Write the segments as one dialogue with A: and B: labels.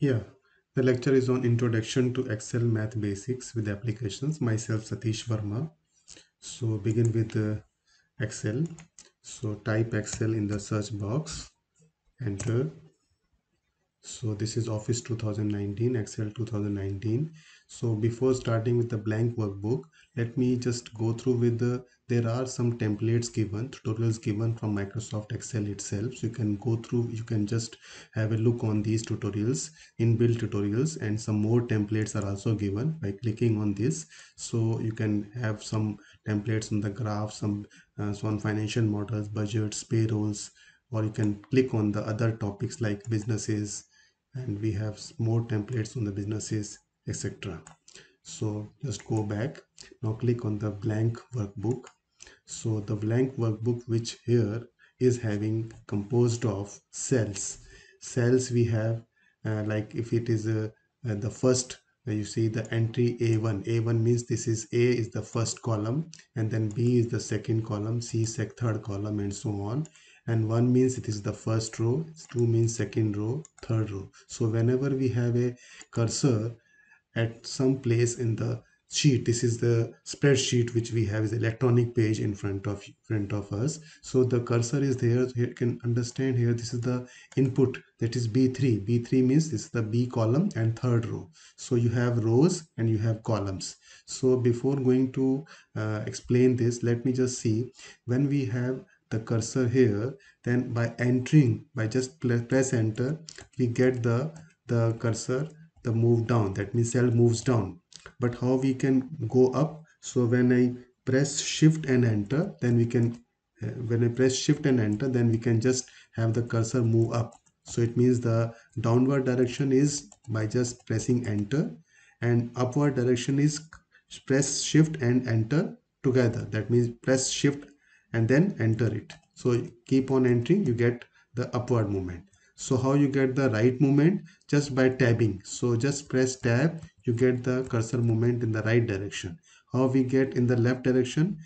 A: Yeah, the lecture is on Introduction to Excel Math Basics with Applications. Myself, Satish Verma. So, begin with Excel. So, type Excel in the search box, enter. So this is Office 2019, Excel 2019. So before starting with the blank workbook, let me just go through with there are some templates given, tutorials given from Microsoft Excel itself. So you can go through, you can just have a look on these tutorials, inbuilt tutorials, and some more templates are also given by clicking on this. So you can have some templates on the graph, some on financial models, budgets, payrolls, or you can click on the other topics like businesses, and we have more templates on the businesses, etc. So just go back, now click on the blank workbook. So the blank workbook, which here is having composed of cells we have, like if it is the first, you see the entry A1 means this is A is the first column, and then B is the second column, C is third column, and so on. And 1 means it is the first row, 2 means second row, third row. So whenever we have a cursor at some place in the sheet, this is the spreadsheet which we have is electronic page in front of us. So the cursor is there. Here you can understand, here this is the input, that is b3 means this is the B column and third row. So you have rows and you have columns. So before going to explain this, let me just see, when we have the cursor here, then by entering, by just press enter, we get the cursor, the move down, that means cell moves down. But how we can go up? So when I press shift and enter, then we can when I press shift and enter, then we can just have the cursor move up. So it means the downward direction is by just pressing enter, and upward direction is press shift and enter together. That means press shift and then enter it. So keep on entering, you get the upward movement. So how you get the right movement? Just by tabbing. So just press tab, you get the cursor movement in the right direction. How we get in the left direction?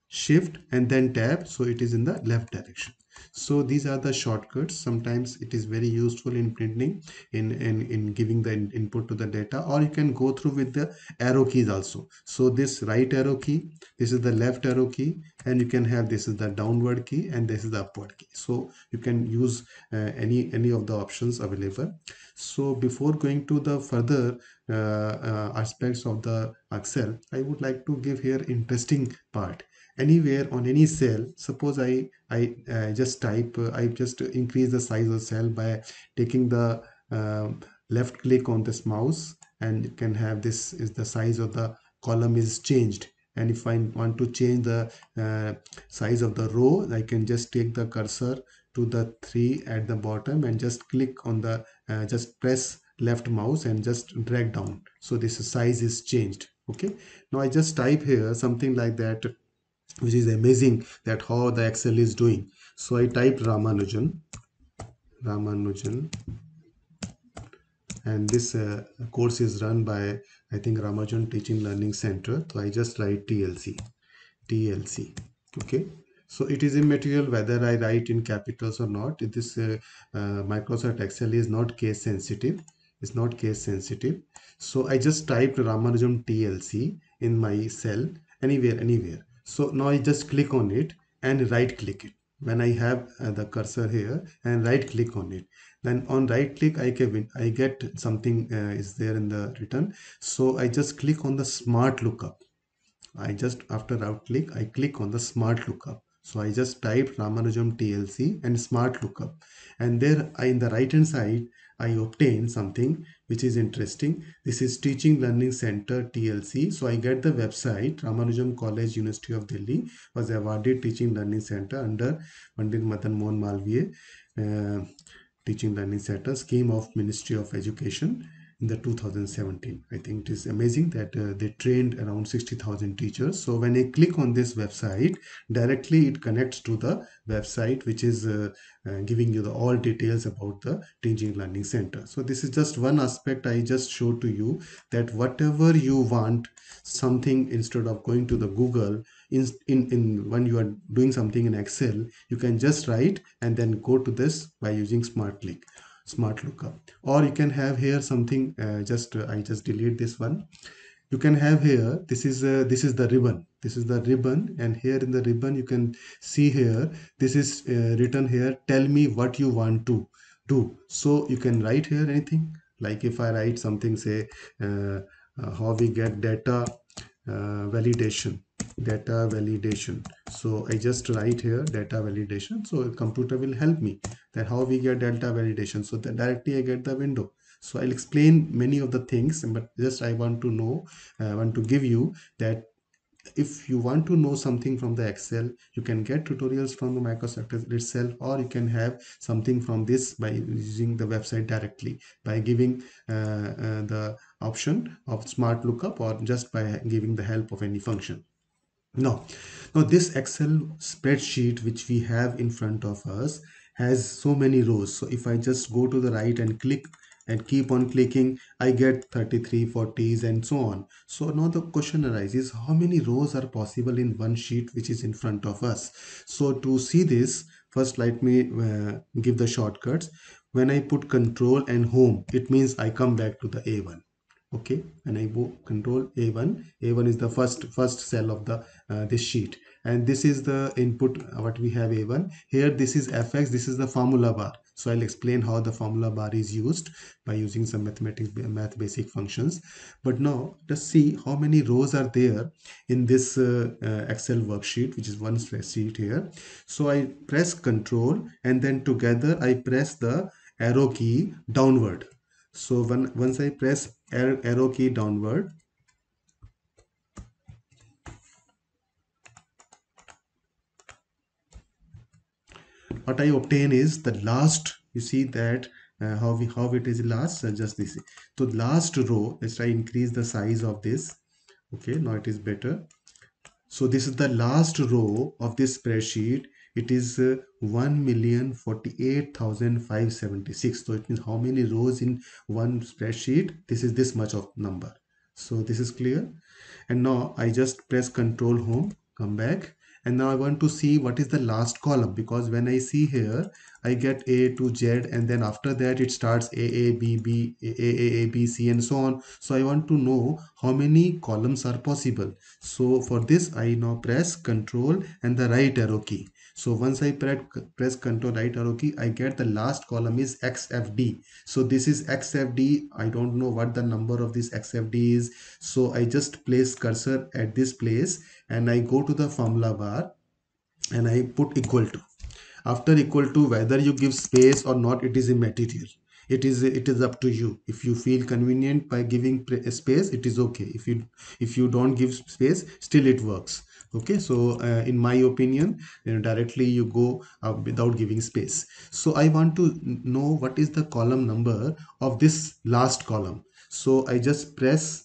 A: Shift and then tab, so it is in the left direction. So these are the shortcuts. Sometimes it is very useful in printing, in giving the input to the data, or you can go through with the arrow keys also. So this right arrow key, this is the left arrow key, and you can have, this is the downward key and this is the upward key. So you can use any of the options available. So before going to the further aspects of the Excel, I would like to give here interesting part. Anywhere on any cell, suppose I just type, I just increase the size of cell by taking the left click on this mouse, and you can have, this is the size of the column is changed. And if I want to change the size of the row, I can just take the cursor to the 3 at the bottom and just click on the just press left mouse and just drag down, so this size is changed. Okay, now I just type here something like that, which is amazing that how the Excel is doing. So I type Ramanujan, and this course is run by, I think, Ramanujan Teaching Learning Center. So I just write TLC. Okay. So it is immaterial whether I write in capitals or not. This Microsoft Excel is not case sensitive. It's not case sensitive. So I just typed Ramanujan TLC in my cell, anywhere. So now I just click on it and right click it. When I have the cursor here and right click on it, then on right click I get something is there in the return. So I just click on the smart lookup. I just, after right click, I click on the smart lookup. So I just type Ramanujan TLC and smart lookup, and there in the right hand side I obtain something which is interesting. This is Teaching Learning Center TLC. So I get the website. Ramanujan College, University of Delhi was awarded Teaching Learning Center under Pandit Madan Mohan Malviya Teaching Learning Center scheme of Ministry of Education in the 2017. I think it is amazing that they trained around 60,000 teachers. So when I click on this website, directly it connects to the website which is giving you the all details about the Teaching Learning Center. So this is just one aspect I just showed to you, that whatever you want something, instead of going to the Google, in when you are doing something in Excel, you can just write and then go to this by using smart click. smart lookup. Or you can have here something, I just delete this one. You can have here, this is the ribbon, this is the ribbon, and here in the ribbon you can see here, this is written here, tell me what you want to do. So you can write here anything, like if I write something, say how we get data validation, data validation. So I just write here data validation, so computer will help me that how we get data validation, so that directly I get the window. So I'll explain many of the things, but just I want to know, I want to give you that if you want to know something from the Excel, you can get tutorials from the Microsoft itself, or you can have something from this by using the website directly by giving the option of smart lookup, or just by giving the help of any function. Now, this Excel spreadsheet which we have in front of us has so many rows. So if I just go to the right and click and keep on clicking, I get 33, 40s and so on. So now the question arises, how many rows are possible in one sheet which is in front of us? So to see this, first let me give the shortcuts. When I put control and home, it means I come back to the A1. Okay, and I go control A1. A1 is the first cell of the this sheet, and this is the input what we have A1 here. This is fx, this is the formula bar. So I'll explain how the formula bar is used by using some math basic functions. But now let's see how many rows are there in this Excel worksheet, which is one spreadsheet here. So I press control, and then together I press the arrow key downward. So once I press arrow key downward, what I obtain is the last. You see that how it is last. Just this. So last row. Let's try increase the size of this. Okay, now it is better. So this is the last row of this spreadsheet. It is 1,048,576. So it means how many rows in one spreadsheet? This is this much of number. So this is clear. And now I just press control home, come back. And now I want to see what is the last column, because when I see here, I get A to Z, and then after that it starts A, B, B, A, B, C, and so on. So I want to know how many columns are possible. So for this, I now press Control and the right arrow key. So once I press Control right arrow key, I get the last column is XFD. So this is XFD. I don't know what the number of this XFD is. So I just place cursor at this place, and I go to the formula bar and I put equal to. After equal to, whether you give space or not, it is immaterial. It is up to you. If you feel convenient by giving space, it is okay. If you don't give space, still it works. Okay, so in my opinion, directly you go without giving space. So I want to know what is the column number of this last column. So I just press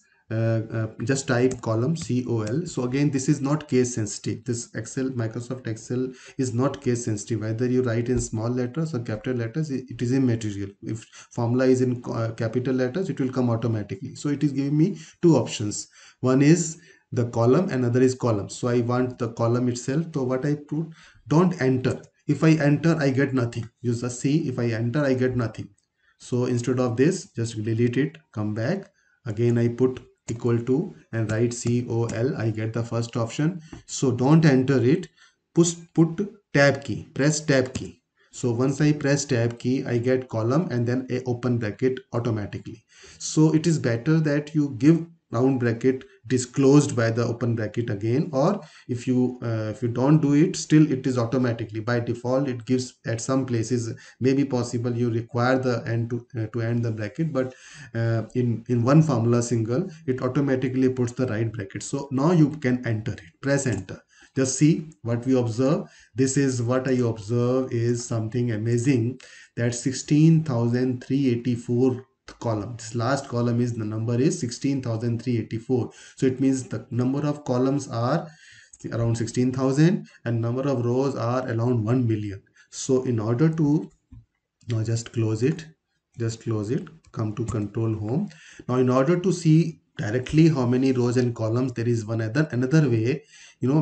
A: just type column col. So again, this is not case sensitive. This Microsoft Excel is not case sensitive. Whether you write in small letters or capital letters, it is immaterial. If formula is in capital letters, it will come automatically. So it is giving me two options. One is the column, another is column. So I want the column itself. So what I put, don't enter. If I enter, I get nothing. You just see, if I enter, I get nothing. So instead of this, just delete it, come back. Again, I put equal to and write COL. I get the first option. So don't enter it. Put tab key. Press tab key. So once I press tab key, I get column and then a open bracket automatically. So it is better that you give round bracket disclosed by the open bracket again, or if you don't do it, still it is automatically by default it gives. At some places maybe possible you require the end to end the bracket, but in one formula single, it automatically puts the right bracket. So now you can enter it. Press enter. Just see what we observe. This is what I observe is something amazing, that 16,384 column. This last column is the number is 16,384. So it means the number of columns are around 16,000 and number of rows are around 1 million. So in order to now just close it, come to control home. Now in order to see directly how many rows and columns, there is another way.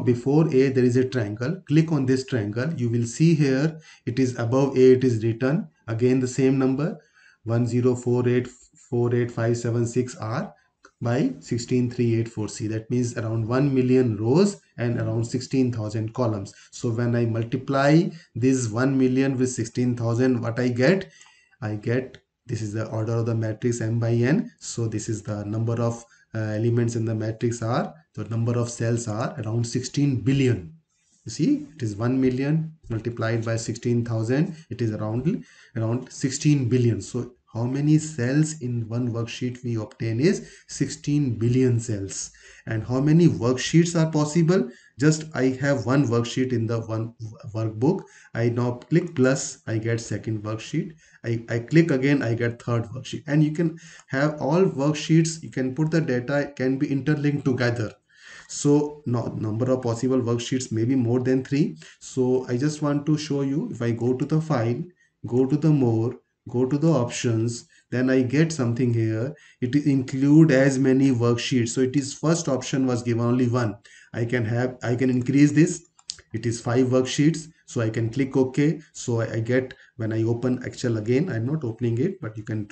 A: Before A there is a triangle. Click on this triangle. You will see here it is above A, it is written again the same number. 104848576 r by 16384c. That means around 1 million rows and around 16,000 columns. So when I multiply this 1 million with 16,000, what I get? I get, this is the order of the matrix m by n. So this is the number of elements in the matrix are, the number of cells are around 16 billion. You see, it is 1 million multiplied by 16,000. It is around 16 billion. So how many cells in one worksheet we obtain is 16 billion cells. And how many worksheets are possible? Just I have one worksheet in the one workbook. I now click plus, I get second worksheet. I click again, I get third worksheet. And you can have all worksheets. You can put the data, can be interlinked together. So number of possible worksheets may be more than 3. So I just want to show you, if I go to the file, go to the more, go to the options, then I get something here. It include as many worksheets. So it is first option was given only one. I can increase this. It is 5 worksheets. So I can click OK. So I get, when I open Excel again, I'm not opening it, but you can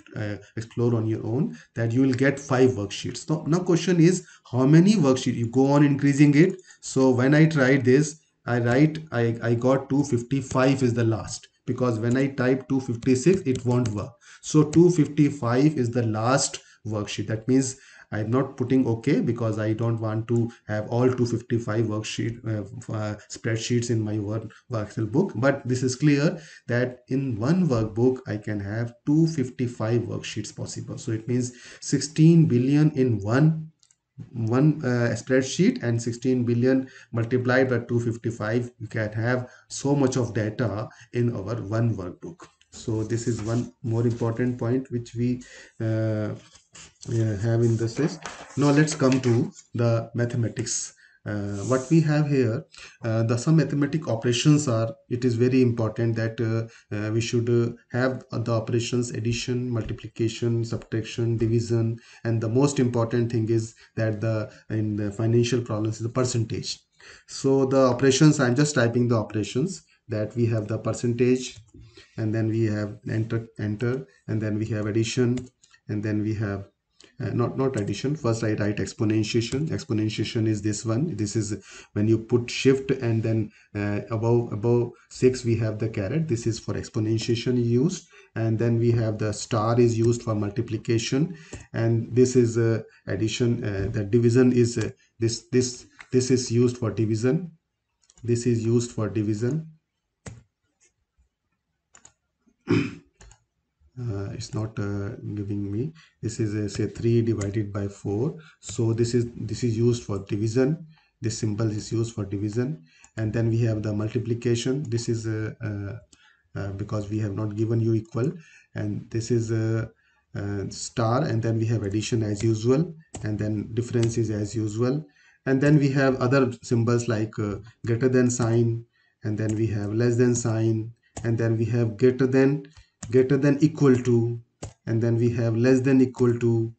A: explore on your own, that you will get 5 worksheets. Now question is, how many worksheets? You go on increasing it. So when I tried this, I got 255 is the last, because when I type 256 it won't work. So 255 is the last worksheet. That means I'm not putting OK, because I don't want to have all 255 spreadsheets in my Excel book. But this is clear that in one workbook I can have 255 worksheets possible. So it means 16 billion in one spreadsheet, and 16 billion multiplied by 255, you can have so much of data in our one workbook. So this is one more important point which we have in this list. Now let's come to the mathematics. What we have here, the some mathematic operations are, it is very important that we should have the operations addition, multiplication, subtraction, division, and the most important thing is that in the financial problems is the percentage. So the operations, I'm just typing the operations, that we have the percentage, and then we have enter, and then we have addition, and then we have not addition. First I write exponentiation. Exponentiation is this one. This is when you put shift and then above 6 we have the caret. This is for exponentiation used. And then we have the star is used for multiplication, and this is addition. The division is this is used for division. This is used for division. It's not giving me. This is say 3 divided by 4. So this is used for division. This symbol is used for division. And then we have the multiplication. This is because we have not given you equal, and this is star, and then we have addition as usual, and then difference is as usual. And then we have other symbols like greater than sign, and then we have less than sign, and then we have greater than equal to, and then we have less than equal to,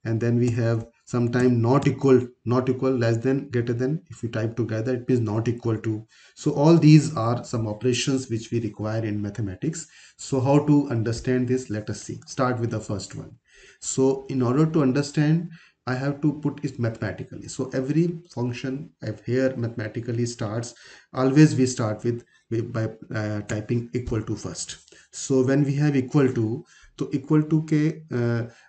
A: and then we have sometime not equal, less than, greater than. If you type together it means not equal to. So all these are some operations which we require in mathematics. So how to understand this? Let us see. Start with the first one. So in order to understand, I have to put it mathematically. So every function here mathematically starts, always we start with by typing equal to first. So when we have equal to, equal to k,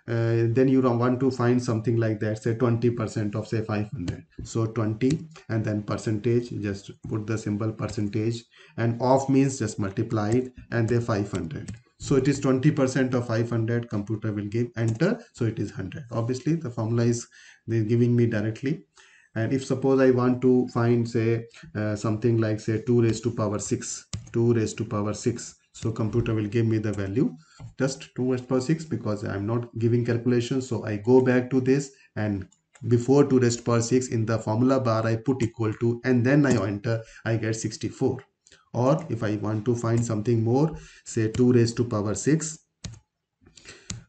A: then you want to find something like that, say 20% of say 500. So 20, and then percentage, just put the symbol percentage, and off means just multiplied, and then 500. So it is 20% of 500. Computer will give enter, so it is 100. Obviously the formula is they're giving me directly. And if suppose I want to find say something like say 2 raised to power 6, 2 raised to power 6, so computer will give me the value just 2 raised to power 6, because I'm not giving calculation. So I go back to this, and before 2 raised to power 6 in the formula bar I put equal to, and then I enter, I get 64. Or if I want to find something more, say 2 raised to power 6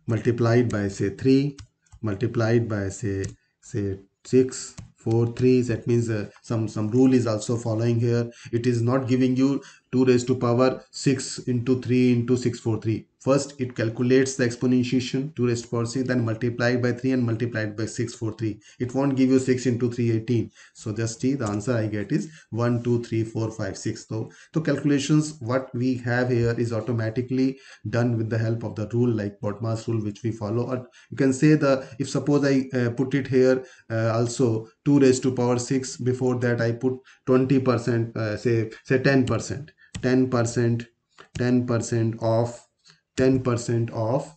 A: multiplied by say 3 multiplied by say 6, 4, 3, that means some rule is also following here. It is not giving you 2 raised to power 6 into 3 into 643. First, it calculates the exponentiation 2 raised to power 6, then multiplied by 3 and multiplied by 6 for 3. It won't give you 6 into 3, 18. So just see the answer I get is 1, 2, 3, 4, 5, 6. So calculations, what we have here is automatically done with the help of the rule like BODMAS rule, which we follow. Or you can say if suppose I put it here also 2 raised to power 6, before that I put 20%, say 10%, 10%, 10% of 10% of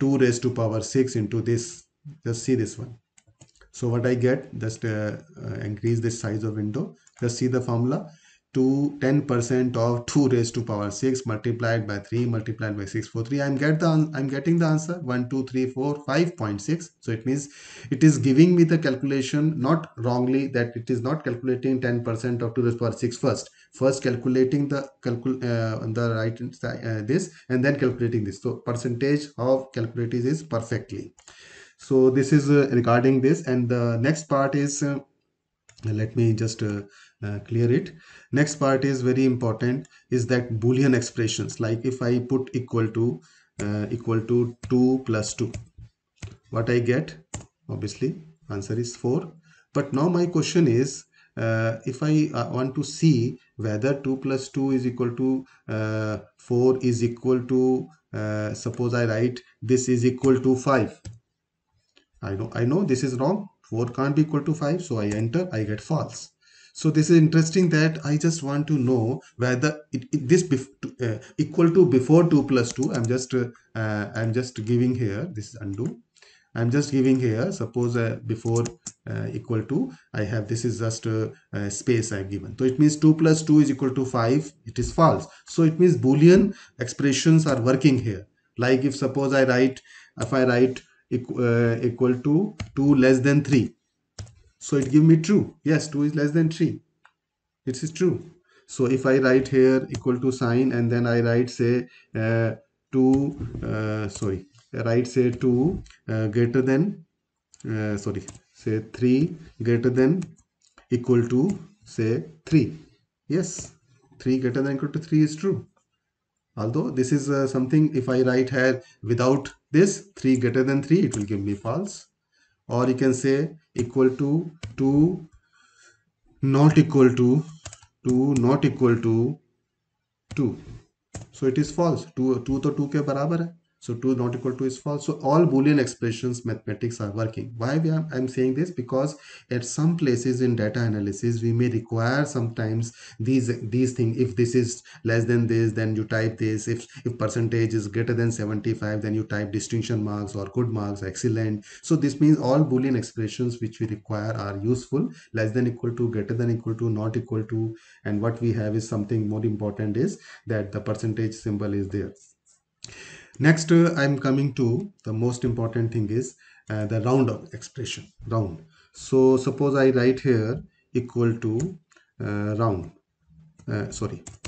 A: 2 raised to power 6 into this. Just see this one. So what I get, just increase the size of window. Just see the formula. 10% of 2 raised to power 6 multiplied by 3 multiplied by 6 for 3. I'm getting the answer 1, 2, 3, 4, 5.6. So it means it is giving me the calculation not wrongly, that it is not calculating 10% of 2 raised to power 6 first calculating the on the right side this, and then calculating this. So percentage of calculated is perfectly. So this is regarding this, and the next part is let me just clear it. Next part is very important, is that Boolean expressions. Like if I put equal to 2 plus 2, what I get, obviously answer is 4. But now my question is, if I want to see whether 2 plus 2 is equal to 4 is equal to suppose I write this is equal to 5. I know this is wrong. 4 can't be equal to 5. So I enter, I get false. So this is interesting, that I just want to know whether this equal to before 2 plus 2. I'm just giving here, this is undo. I'm just giving here, suppose before equal to, I have, this is just space I've given. So it means 2 plus 2 is equal to 5. It is false. So it means Boolean expressions are working here. Like if suppose I write equal to 2 less than 3. So it give me true. Yes, 2 is less than 3. It is true. So if I write here equal to sign, and then I write say 2, write say 2 greater than, say 3 greater than equal to say 3. Yes, 3 greater than equal to 3 is true. Although this is something, if I write here without this 3 greater than 3, it will give me false. Or you can say equal to 2 not equal to 2. So it is false. 2 तो 2 के बराबर है. So 2 not equal to is false. So all Boolean expressions mathematics are working. Why I'm saying this? Because at some places in data analysis, we may require sometimes these things. If this is less than this, then you type this. If percentage is greater than 75, then you type distinction marks or good marks, excellent. So this means all Boolean expressions which we require are useful. Less than equal to, greater than equal to, not equal to, and what we have is something more important, is that the percentage symbol is there. Next, I'm coming to the most important thing, is the round of expression, round. So suppose I write here equal to round.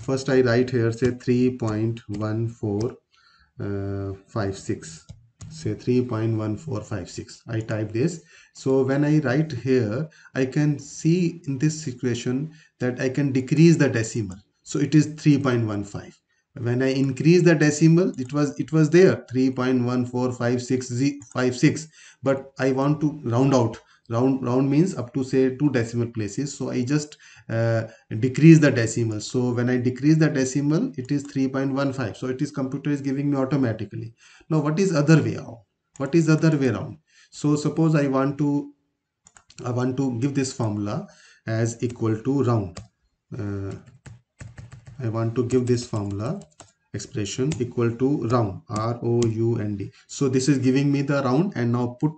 A: First I write here say 3.1456. Say 3.1456. I type this. So when I write here, I can see in this situation that I can decrease the decimal. So it is 3.15. When I increase the decimal, it was there 3.1456, but I want to round out. Round means up to say 2 decimal places. So I just decrease the decimal. So when I decrease the decimal, it is 3.15. So it is, computer is giving me automatically. Now what is other way around? What is other way around? So suppose I want to give this formula as equal to round. I want to give this formula expression equal to round, R-O-U-N-D. So this is giving me the round, and now put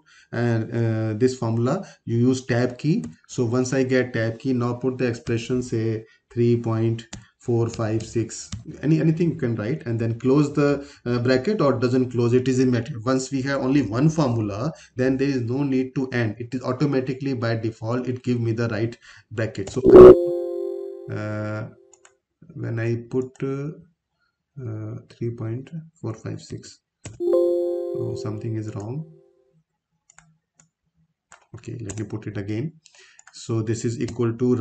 A: this formula, you use tab key. So once I get tab key, now put the expression say 3.456, anything you can write, and then close the bracket, or doesn't close, it is immaterial. Once we have only one formula, then there is no need to end. It is automatically by default, it give me the right bracket. So when I put 3.456, so something is wrong. Okay, let me put it again. So this is equal to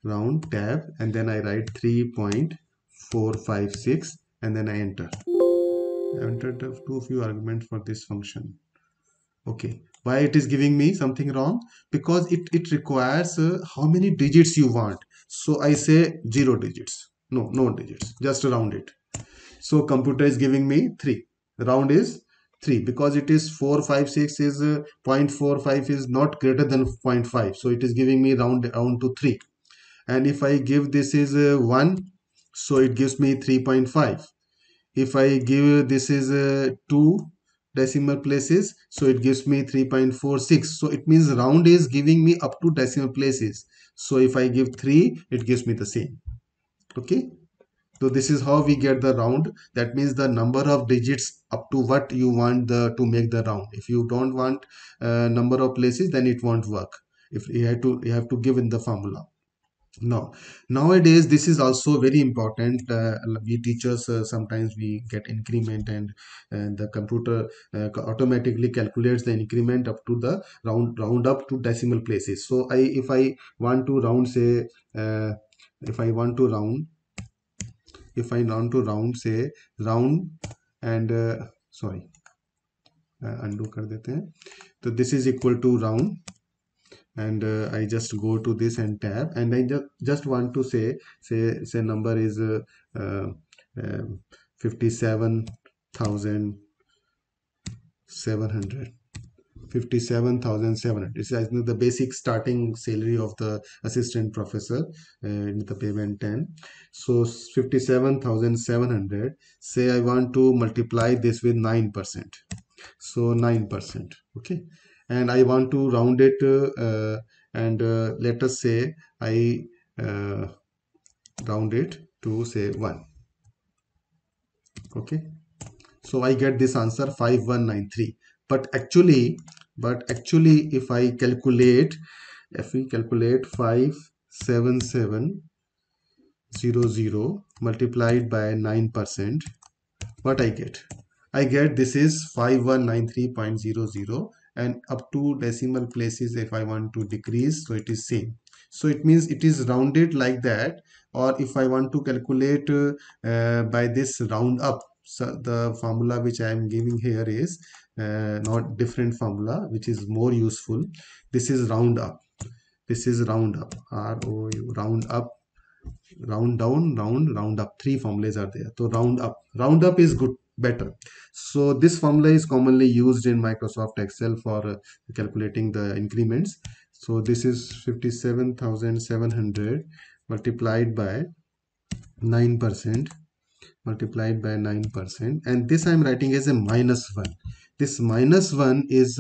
A: round tab, and then I write 3.456, and then I enter. I entered too few arguments for this function. Okay, why it is giving me something wrong? Because it requires how many digits you want. So I say 0 digits. No digits. Just round it. So computer is giving me 3. Round is 3 because it is 456 is 0.45 is not greater than 0.5. So it is giving me round to 3. And if I give this is 1, so it gives me 3.5. If I give this is 2 decimal places, so it gives me 3.46. So it means round is giving me up to decimal places. So if I give 3, it gives me the same. Okay, so this is how we get the round. That means the number of digits up to what you want to make the round. If you don't want number of places, then it won't work. If you have to give in the formula. Now, nowadays, this is also very important. We teachers sometimes we get increment, and the computer automatically calculates the increment up to the round up to decimal places. So if I want to round, say, if I want to round, if I want to round, say, round and sorry, undo कर देते हैं. So this is equal to round, and I just go to this and tab, and I just want to say number is uh, uh, 57,700. 57,700. This is, I think, the basic starting salary of the assistant professor in the payment 10. So 57,700. Say I want to multiply this with 9%. So 9%. Okay. And I want to round it and let us say I uh, round it to say 1. Okay. So I get this answer 5193. But actually if I calculate, if we calculate 57700 multiplied by 9%, what I get? I get this is 5193.00, and up to decimal places if I want to decrease, so it is same. So it means it is rounded like that. Or if I want to calculate by this round up, so the formula which I am giving here is not different formula which is more useful. This is round up. This is round up, ROU, round up, round down, round up. Three formulas are there. So round up is good, better. So this formula is commonly used in Microsoft Excel for calculating the increments. So this is 57,700 multiplied by 9%, multiplied by 9%, and this I am writing as a -1. This -1 is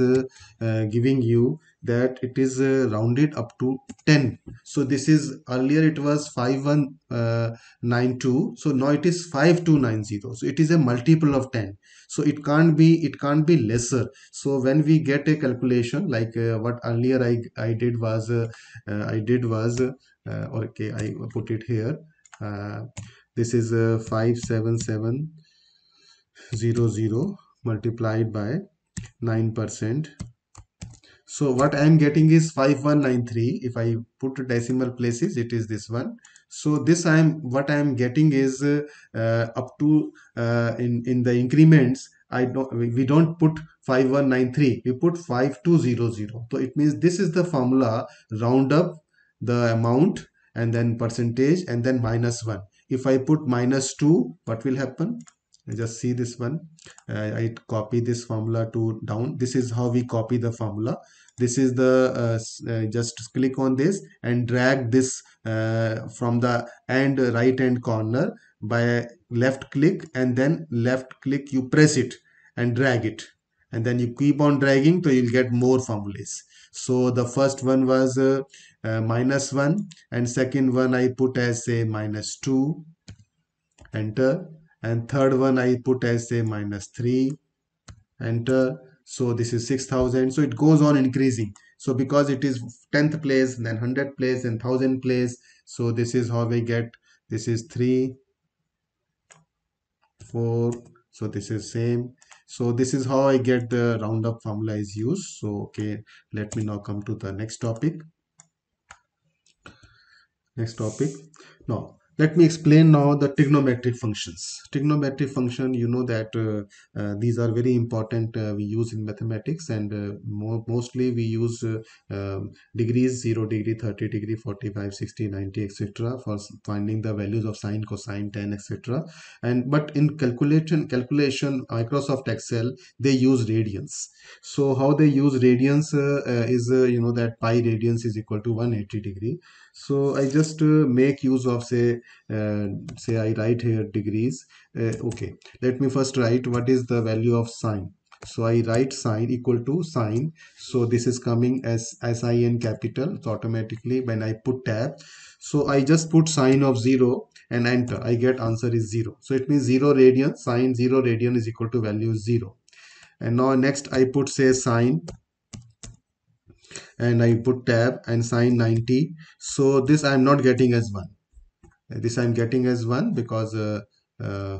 A: giving you that it is rounded up to 10. So this is, earlier it was 5192, so now it is 5290. So it is a multiple of 10. So it can't be lesser. So when we get a calculation like what earlier I did was okay, I put it here. This is 57700 multiplied by 9%. So what I am getting is 5193. If I put decimal places, it is this one. So this what I am getting is up to in the increments. We don't put 5193. We put 5200. So it means this is the formula. Round up the amount and then percentage and then -1. If I put -2, what will happen? Just see this one. I copy this formula to down. This is how we copy the formula. This is the just click on this and drag this from the right hand corner by left click, and then left click you press it and drag it, and then you keep on dragging, so you'll get more formulas. So the first one was -1, and second one I put as say -2, enter, and third one I put as say -3, enter. So this is 6,000. So it goes on increasing. So because it is 10th place, then 100th place, and 1000th place. So this is how we get. This is 3, 4. So this is same. So this is how I get the roundup formula is used. So okay, let me now come to the next topic. Now Let me explain now the trigonometric functions. Trigonometric function, you know that these are very important, we use in mathematics, and mostly we use degrees, 0 degree, 30 degree, 45, 60, 90, etc. for finding the values of sine, cosine, tan, etc. And but in calculation Microsoft Excel, they use radians. So how they use radians is you know that pi radians is equal to 180 degree. So I just make use of say I write here degrees. Okay, let me first write what is the value of sine. So I write sine equal to sine. So this is coming as sin capital. So automatically when I put tab, so I just put sine of 0 and enter. I get answer is 0. So it means 0 radian, sine 0 radian is equal to value 0. And now next I put say sine, and I put tab and sine 90. So this I am not getting as 1. This I'm getting as 1 because uh, uh,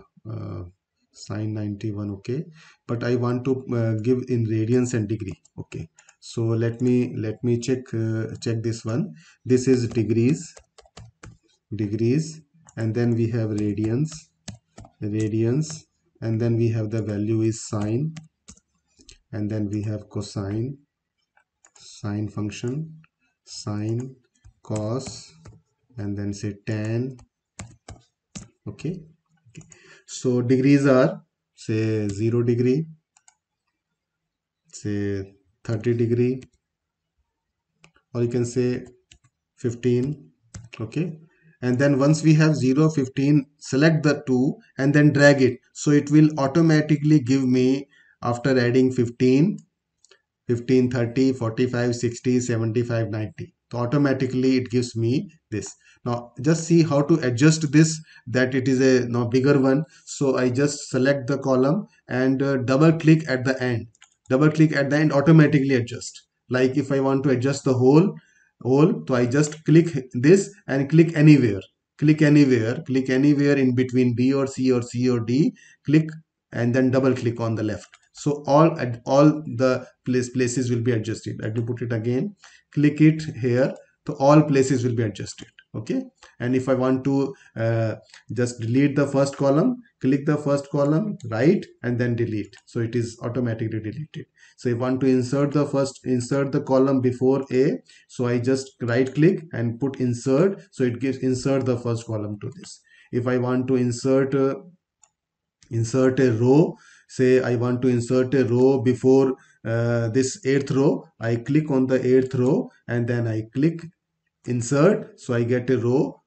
A: sine 91. Okay, but I want to give in radians and degree. Okay, so let me check this one. This is degrees, and then we have radians, and then we have the value is sine, and then we have cosine, sine function, sine, cos, and then say tan. Okay, so degrees are say 0 degree, say 30 degree, or you can say 15. Okay, and then once we have 0, 15, select the two and then drag it, so it will automatically give me after adding 15, 15, 30, 45, 60, 75, 90. So automatically it gives me this. Now just see how to adjust this, that it is a now bigger one. So I just select the column and double click at the end. Double click at the end, automatically adjust. Like if I want to adjust the whole, so I just click this and click anywhere. Click anywhere in between B or C or C or D. Click and then double click on the left. So all the places will be adjusted. Let me put it again. Click it here, so all places will be adjusted. Okay, and if I want to just delete the first column, click the first column, right, and then delete. So it is automatically deleted. So if I want to insert the column before A, so I just right click and put insert. So it gives insert the first column to this. If I want to insert a row, say I want to insert a row before this 8th row, I click on the 8th row and then I click insert, so I get a row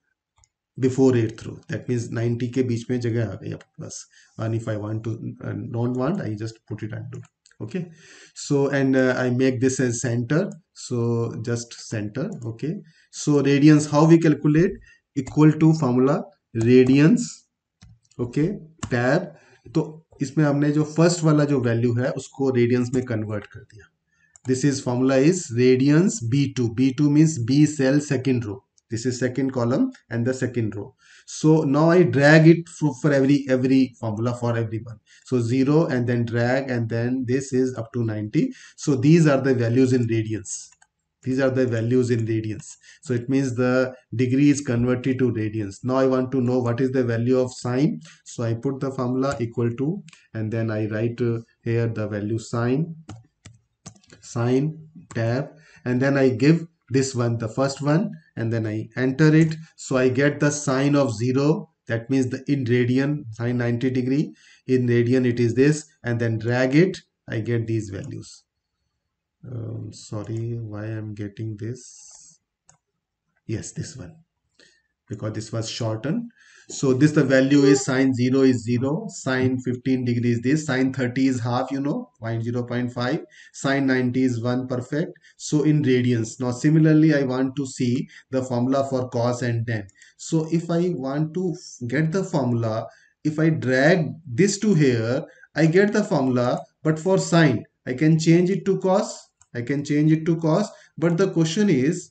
A: before 8th row. That means 90 के बीच में जगह आ गई आपके पास. And if I want to don't want, I just put it undo. Okay, so and I make this as center, so just center. Okay, so radians, how we calculate? Equal to formula radians. Okay, tab. तो इसमें हमने जो first वाला जो value है उसको radiance में convert कर दिया. This is formula is radians B2. B2 means B cell second row. This is second column and the second row. So now I drag it for every formula for everyone. So 0 and then drag, and then this is up to 90. So these are the values in radians. These are the values in radians. So it means the degree is converted to radians. Now I want to know what is the value of sine. So I put the formula equal to, and then I write here the value sine tab, and then I give this one, the first one, and then I enter it. So I get the sine of 0. That means the in radian sine 90 degree. In radian it is this, and then drag it. I get these values. Sorry, why I'm getting this? Yes, this one, because this was shortened. So this the value is sine 0 is 0, sine 15 degrees this, sine 30 is half, you know, 0.5, sine 90 is 1 perfect. So in radians. Now similarly, I want to see the formula for cos and tan. So if I want to get the formula, if I drag this to here, I get the formula, but for sine, I can change it to cos. I can change it to cos, but the question is,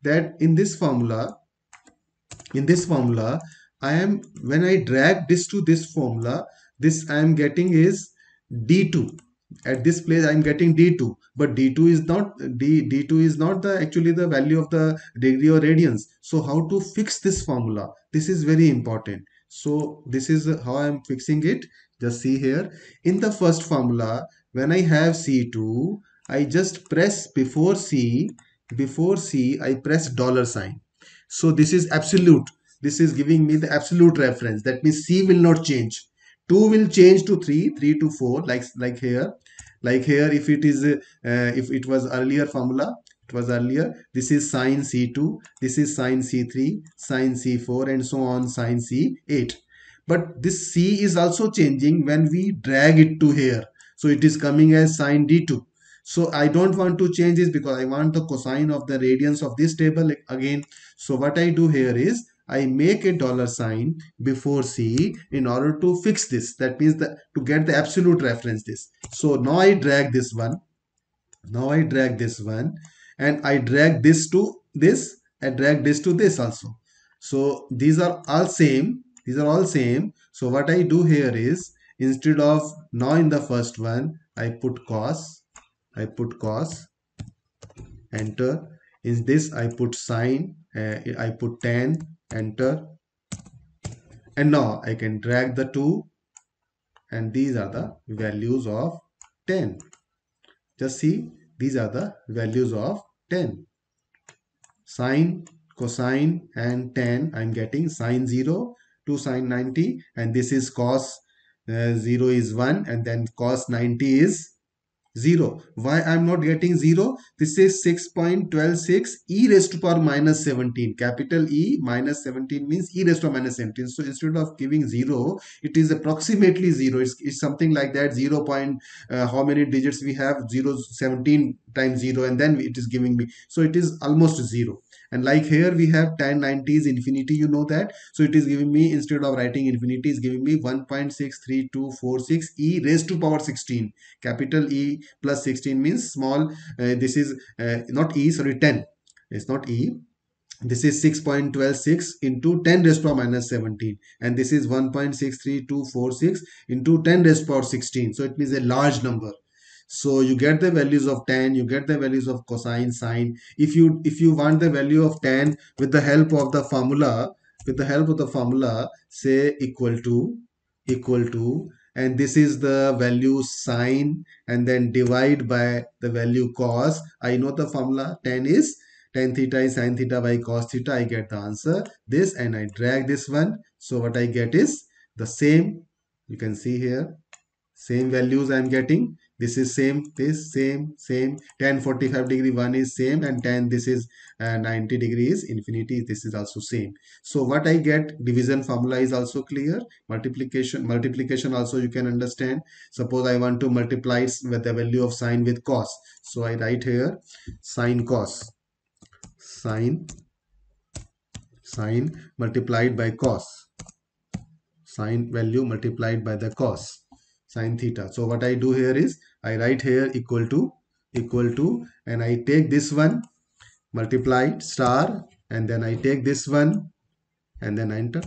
A: that in this formula, I am, when I drag this to this formula, this I am getting is D2. At this place I'm getting d2, but d2 is not d2 is not the actually the value of the degree or radians. So how to fix this formula? This is very important. So this is how I'm fixing it. Just see here, in the first formula, when I have c2, I just press before c I press dollar sign. So this is absolute. This is giving me the absolute reference. That means c will not change. 2 will change to 3, 3 to 4, like here. Like here, if it is if it was earlier formula, it was earlier, this is sine c2, this is sine c3, sine c4, and so on, sine c8. But this c is also changing when we drag it to here. So it is coming as sine d2. So I don't want to change this because I want the cosine of the radians of this table again. So what I do here is I make a dollar sign before C in order to fix this. That means that to get the absolute reference this. So now I drag this one. Now I drag this one, and I drag this to this. I drag this to this also. So these are all same. These are all same. So what I do here is, instead of now in the first one, I put cos. I put cos. Enter. In this I put sine. I put tan. Enter. And now I can drag the two, and these are the values of 10. Just see, these are the values of 10. Sine, cosine, and tan. I'm getting sine 0 to sine 90, and this is cos 0 is 1, and then cos 90 is 0. Why I'm not getting 0? This is 6.126 e raised to power minus 17. Capital E minus 17 means e raised to power minus 17. So instead of giving 0, it is approximately 0. It's something like that. 0 point, how many digits we have? 0, 17 times 0, and then it is giving me. So it is almost 0. And like here we have tan 90 is infinity, you know that. So it is giving me, instead of writing infinity, is giving me 1.63246 e raised to power 16. Capital E plus 16 means small. This is not E, sorry, 10. It's not E. This is 6.126 into 10 raised to power minus 17, and this is 1.63246 into 10 raised to power 16. So it means a large number. So you get the values of tan, you get the values of cosine, sine. If you want the value of tan with the help of the formula, say equal to, and this is the value sine, and then divide by the value cos. I know the formula. Tan is tan theta is sine theta by cos theta. I get the answer this, and I drag this one. So what I get is the same. You can see here, same values I'm getting. This is same, this same. Tan 45 degree one is same, and tan this is 90 degrees infinity, this is also same. So what I get, division formula is also clear. Multiplication also you can understand. Suppose I want to multiply it with the value of sine with cos. So I write here sine cos, sine multiplied by cos, sine value multiplied by the cos, sine theta. So what I do here is I write here equal to, and I take this one multiplied star, and then I take this one, and then enter.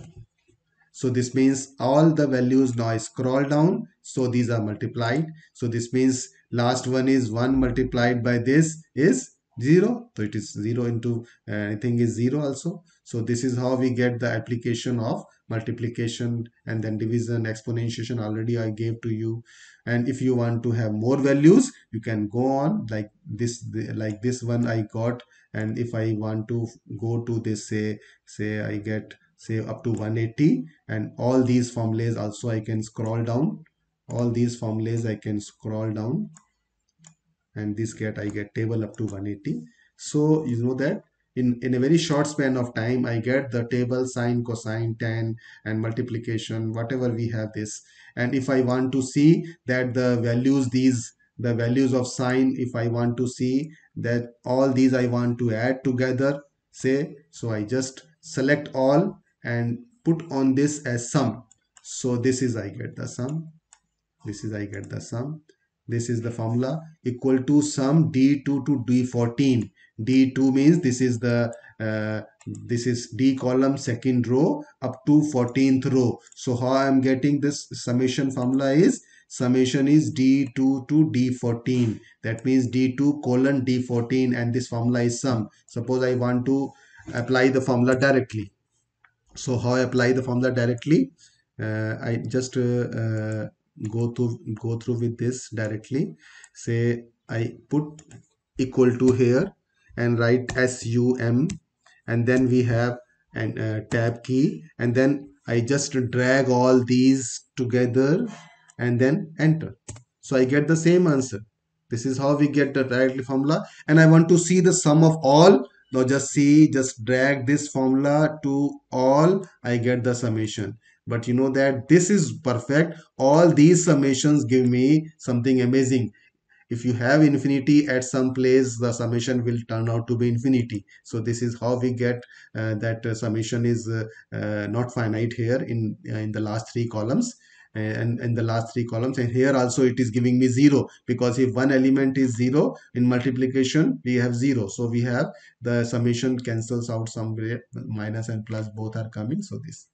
A: So this means all the values, now I scroll down, so these are multiplied. So this means last one is 1 multiplied by this is 0. So it is 0 into I think is 0 also. So this is how we get the application of multiplication and then division, exponentiation already I gave to you. And if you want to have more values, you can go on like this one I got. And if I want to go to this, say I get say up to 180, and all these formulas also I can scroll down. All these formulas I can scroll down, and I get table up to 180. So you know that in a very short span of time I get the table, sine, cosine, tan, and multiplication, whatever we have this. And if I want to see that the values of sine, if I want to see that all these I want to add together, say, so I just select all and put on this as sum. So this is I get the sum. This is the formula, equal to sum d2 to d14. D2 means this is this is D column second row up to 14th row. So how I am getting this summation formula is summation is D2 to D14. That means D2 colon D14, and this formula is sum. Suppose I want to apply the formula directly. So how I apply the formula directly? I just go through with this directly. Say I put equal to here and write sum, and then we have an tab key, and then I just drag all these together and then enter. So I get the same answer. This is how we get the directly formula. And I want to see the sum of all. Now just see, just drag this formula to all, I get the summation. But you know that this is perfect. All these summations give me something amazing. If you have infinity at some place, the summation will turn out to be infinity. So this is how we get that summation is not finite here in the last three columns, and in the last three columns. And here also it is giving me 0, because if one element is 0 in multiplication, we have 0. So we have the summation cancels out somewhere, minus and plus both are coming. So this,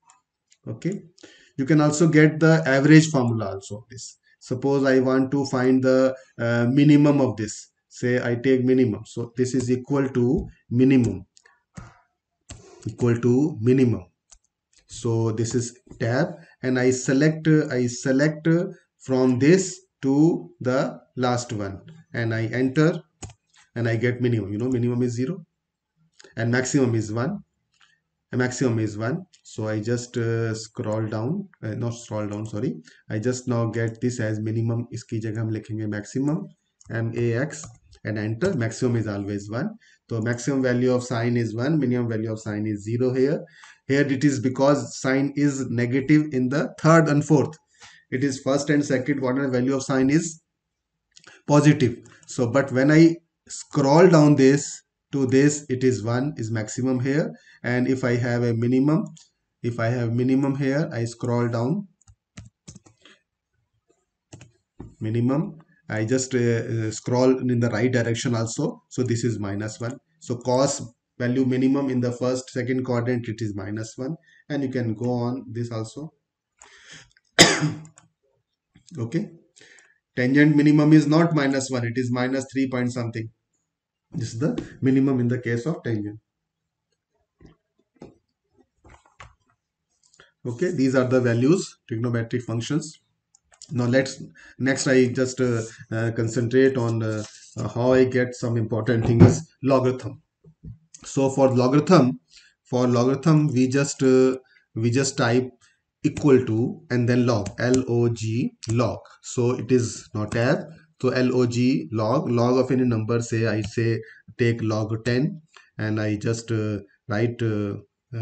A: okay. You can also get the average formula also of this. Suppose I want to find the minimum of this. Say I take minimum. So this is equal to minimum, equal to minimum. So this is tab, and I select from this to the last one, and I enter, and I get minimum. You know, minimum is 0 and maximum is 1. A maximum is 1. So I just scroll down, not scroll down, sorry. I just now get this as minimum. इसकी जगह हम लिखेंगे maximum, max, and enter. Maximum is always 1. So maximum value of sign is 1, minimum value of sign is 0 here. Here it is because sign is negative in the third and fourth. It is first and second quadrant, value of sign is positive. So but when I scroll down this to this, it is 1 is maximum here. And if I have a minimum, if I have minimum here, I scroll down minimum, I just scroll in the right direction also. So this is -1. So cos value minimum in the first second quadrant, it is -1, and you can go on this also. Okay, tangent minimum is not -1, it is -3 point something. This is the minimum in the case of tangent. Okay, these are the values, trigonometric functions. Now next I just concentrate on how I get some important things, logarithm. So for logarithm we just type equal to and then log, log, log. So it is not tab. So log, log of any number. Say I say take log 10, and I just write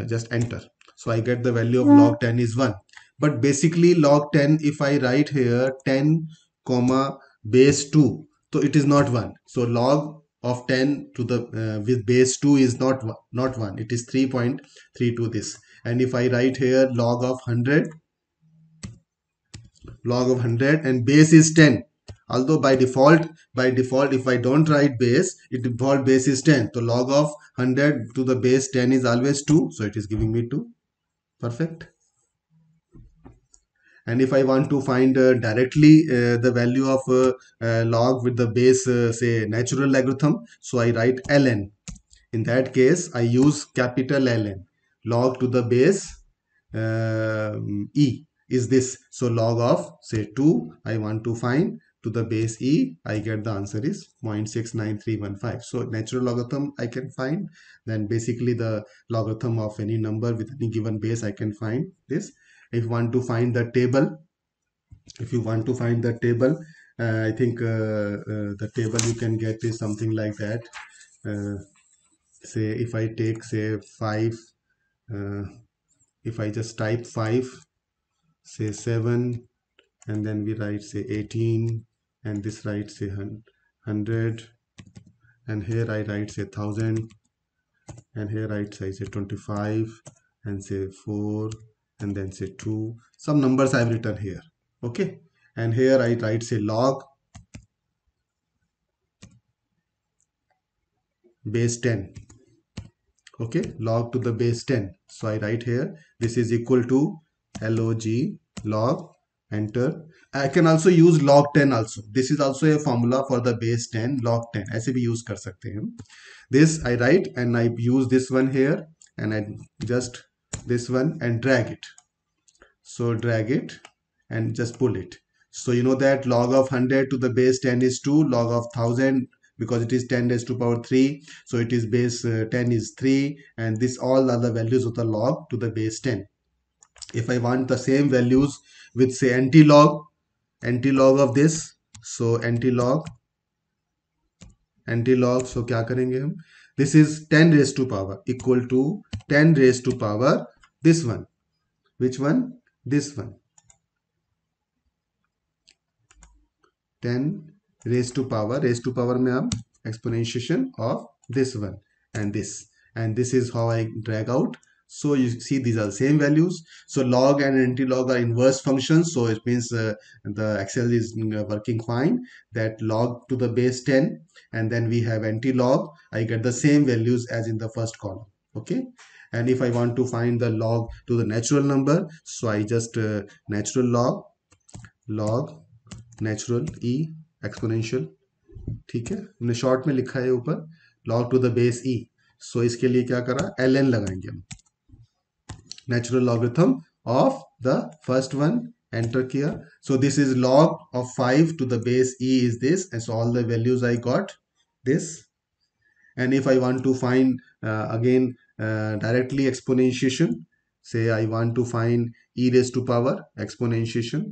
A: just enter. So I get the value of log 10 is 1. But basically log 10, if I write here 10 comma base 2, so it is not 1. So log of 10 to the with base 2 is not 1, it is 3.32 this. And if I write here log of 100, and base is 10, although by default if I don't write base, it default base is 10. So log of 100 to the base 10 is always 2, so it is giving me 2. Perfect. And if I want to find directly the value of log with the base, say natural logarithm, so I write ln. In that case, I use capital Ln. Log to the base e is this. So log of say 2, I want to find to the base e, I get the answer is 0.69315. So natural logarithm I can find. Then basically the logarithm of any number with any given base, I can find this. If you want to find the table, I think the table you can get is something like that. Say if I take say 5, if I just type 5, say 7, and then we write say 18, and this writes say 100, and here I write say 1000, and here I say 25, and say 4, and then say 2. Some numbers I've written here. Okay, and here I write say log base 10. Okay, log to the base 10. So I write here this is equal to log, enter. I can also use log 10 also. This is also a formula for the base 10, log 10. ऐसे भी use कर सकते हैं हम. This I write and I use this one here and I just this one and drag it. So drag it and just pull it. So you know that log of 100 to the base 10 is 2, log of 1000 because it is 10 raised to power 3. So it is base 10 is 3 and this all are the values of the log to the base 10. If I want the same values with say anti-log of this, so anti-log, so क्या करेंगे हम, this is 10 raised to power equal to 10 raised to power this one. Which one? This one. 10 raised to power में अब exponentiation of this one and this is how I drag out. So you see these are the same values. So log and anti-log are inverse functions, so it means the Excel is working fine. That log to the base 10 and then we have anti-log, I get the same values as in the first column. Okay, and if I want to find the log to the natural number, so I just natural log natural e exponential, ठीक है, हमने short में लिखा है ऊपर log to the base e. So इसके लिए क्या करा, एल एन लगाएंगे हम, natural logarithm of the first one, enter किया. So this is log of 5 to the base e is this and so all the values I got this. And if I want to find again directly exponentiation, say I want to find e raised to power exponentiation,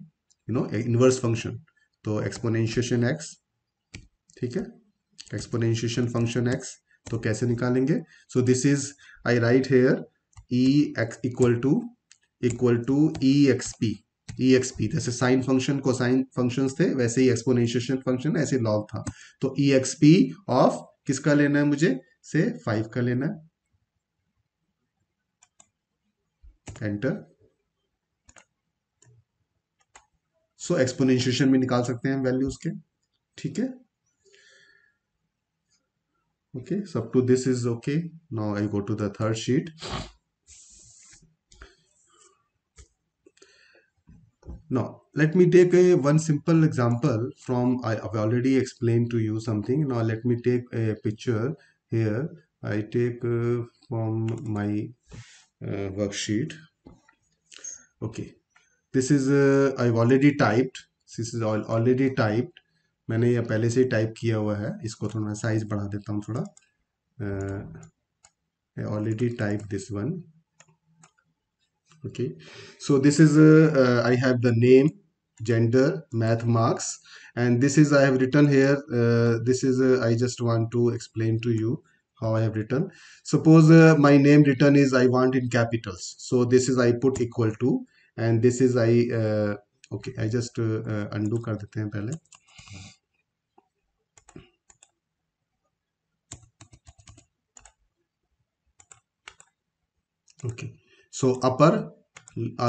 A: inverse function, तो exponentiation X, ठीक है, exponentiation function X, तो कैसे निकालेंगे. So this is I write here E X equal to E X P जैसे sine function cosine functions थे वैसे ही एक्सपोनेंशिएशन फंक्शन ऐसे लॉग था. तो ई एक्स पी ऑफ किसका लेना है मुझे, से 5 का लेना है, एंटर. सो एक्सपोनेंशिएशन में निकाल सकते हैं वैल्यूज के, ठीक है. Okay, so up to this is okay. Now I go to the third sheet. Now let me take one simple example from, I've already explained to you something. Now let me take a picture here. I take from my worksheet. Okay, this is I've already typed. This is already typed. मैंने ये पहले से type किया हुआ है. इसको थोड़ा size बढ़ा देता हूँ थोड़ा. I already typed this one. Okay, so this is I have the name, gender, math marks, and this is I have written here. This is I just want to explain to you how I have written. Suppose my name written is I want in capitals, so this is I put equal to, and this is I okay, I just undo कर देते हैं पहले. Okay, सो upper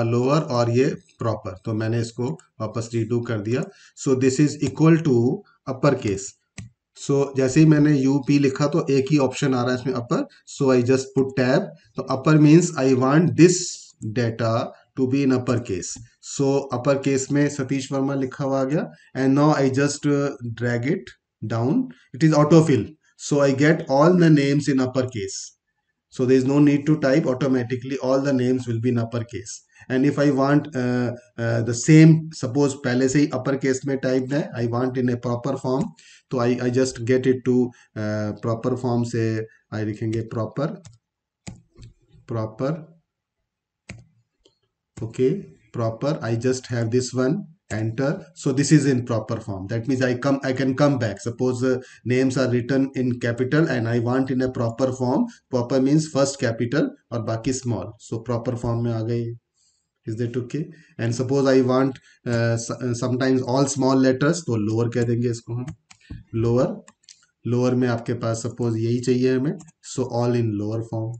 A: lower और ये proper, तो मैंने इसको वापस रीडू कर दिया. So this is equal to upper case. सो जैसे ही मैंने यूपी लिखा तो एक ही ऑप्शन आ रहा है इसमें upper. So I just put tab. तो upper means I want this data to be in upper case. So upper case में सतीश वर्मा लिखा हुआ आ गया. And now I just drag it down. It is autofill. So I get all the names in upper case. So there is no need to type, automatically all the names will be in uppercase. And if I want the same, suppose पहले से ही upper case में typed है, I want in a proper form, तो I just get it to proper form से I लिखेंगे proper, okay, proper. I just have this one, enter. So this is in proper form. That means I can come back. Suppose names are written in capital and I want in a proper form. Proper means first capital और बाकी small. So proper form में आ गई. Is that okay? And suppose I want sometimes all small letters, तो lower कह देंगे इसको हम. lower में आपके पास suppose यही चाहिए हमें. So all in lower form.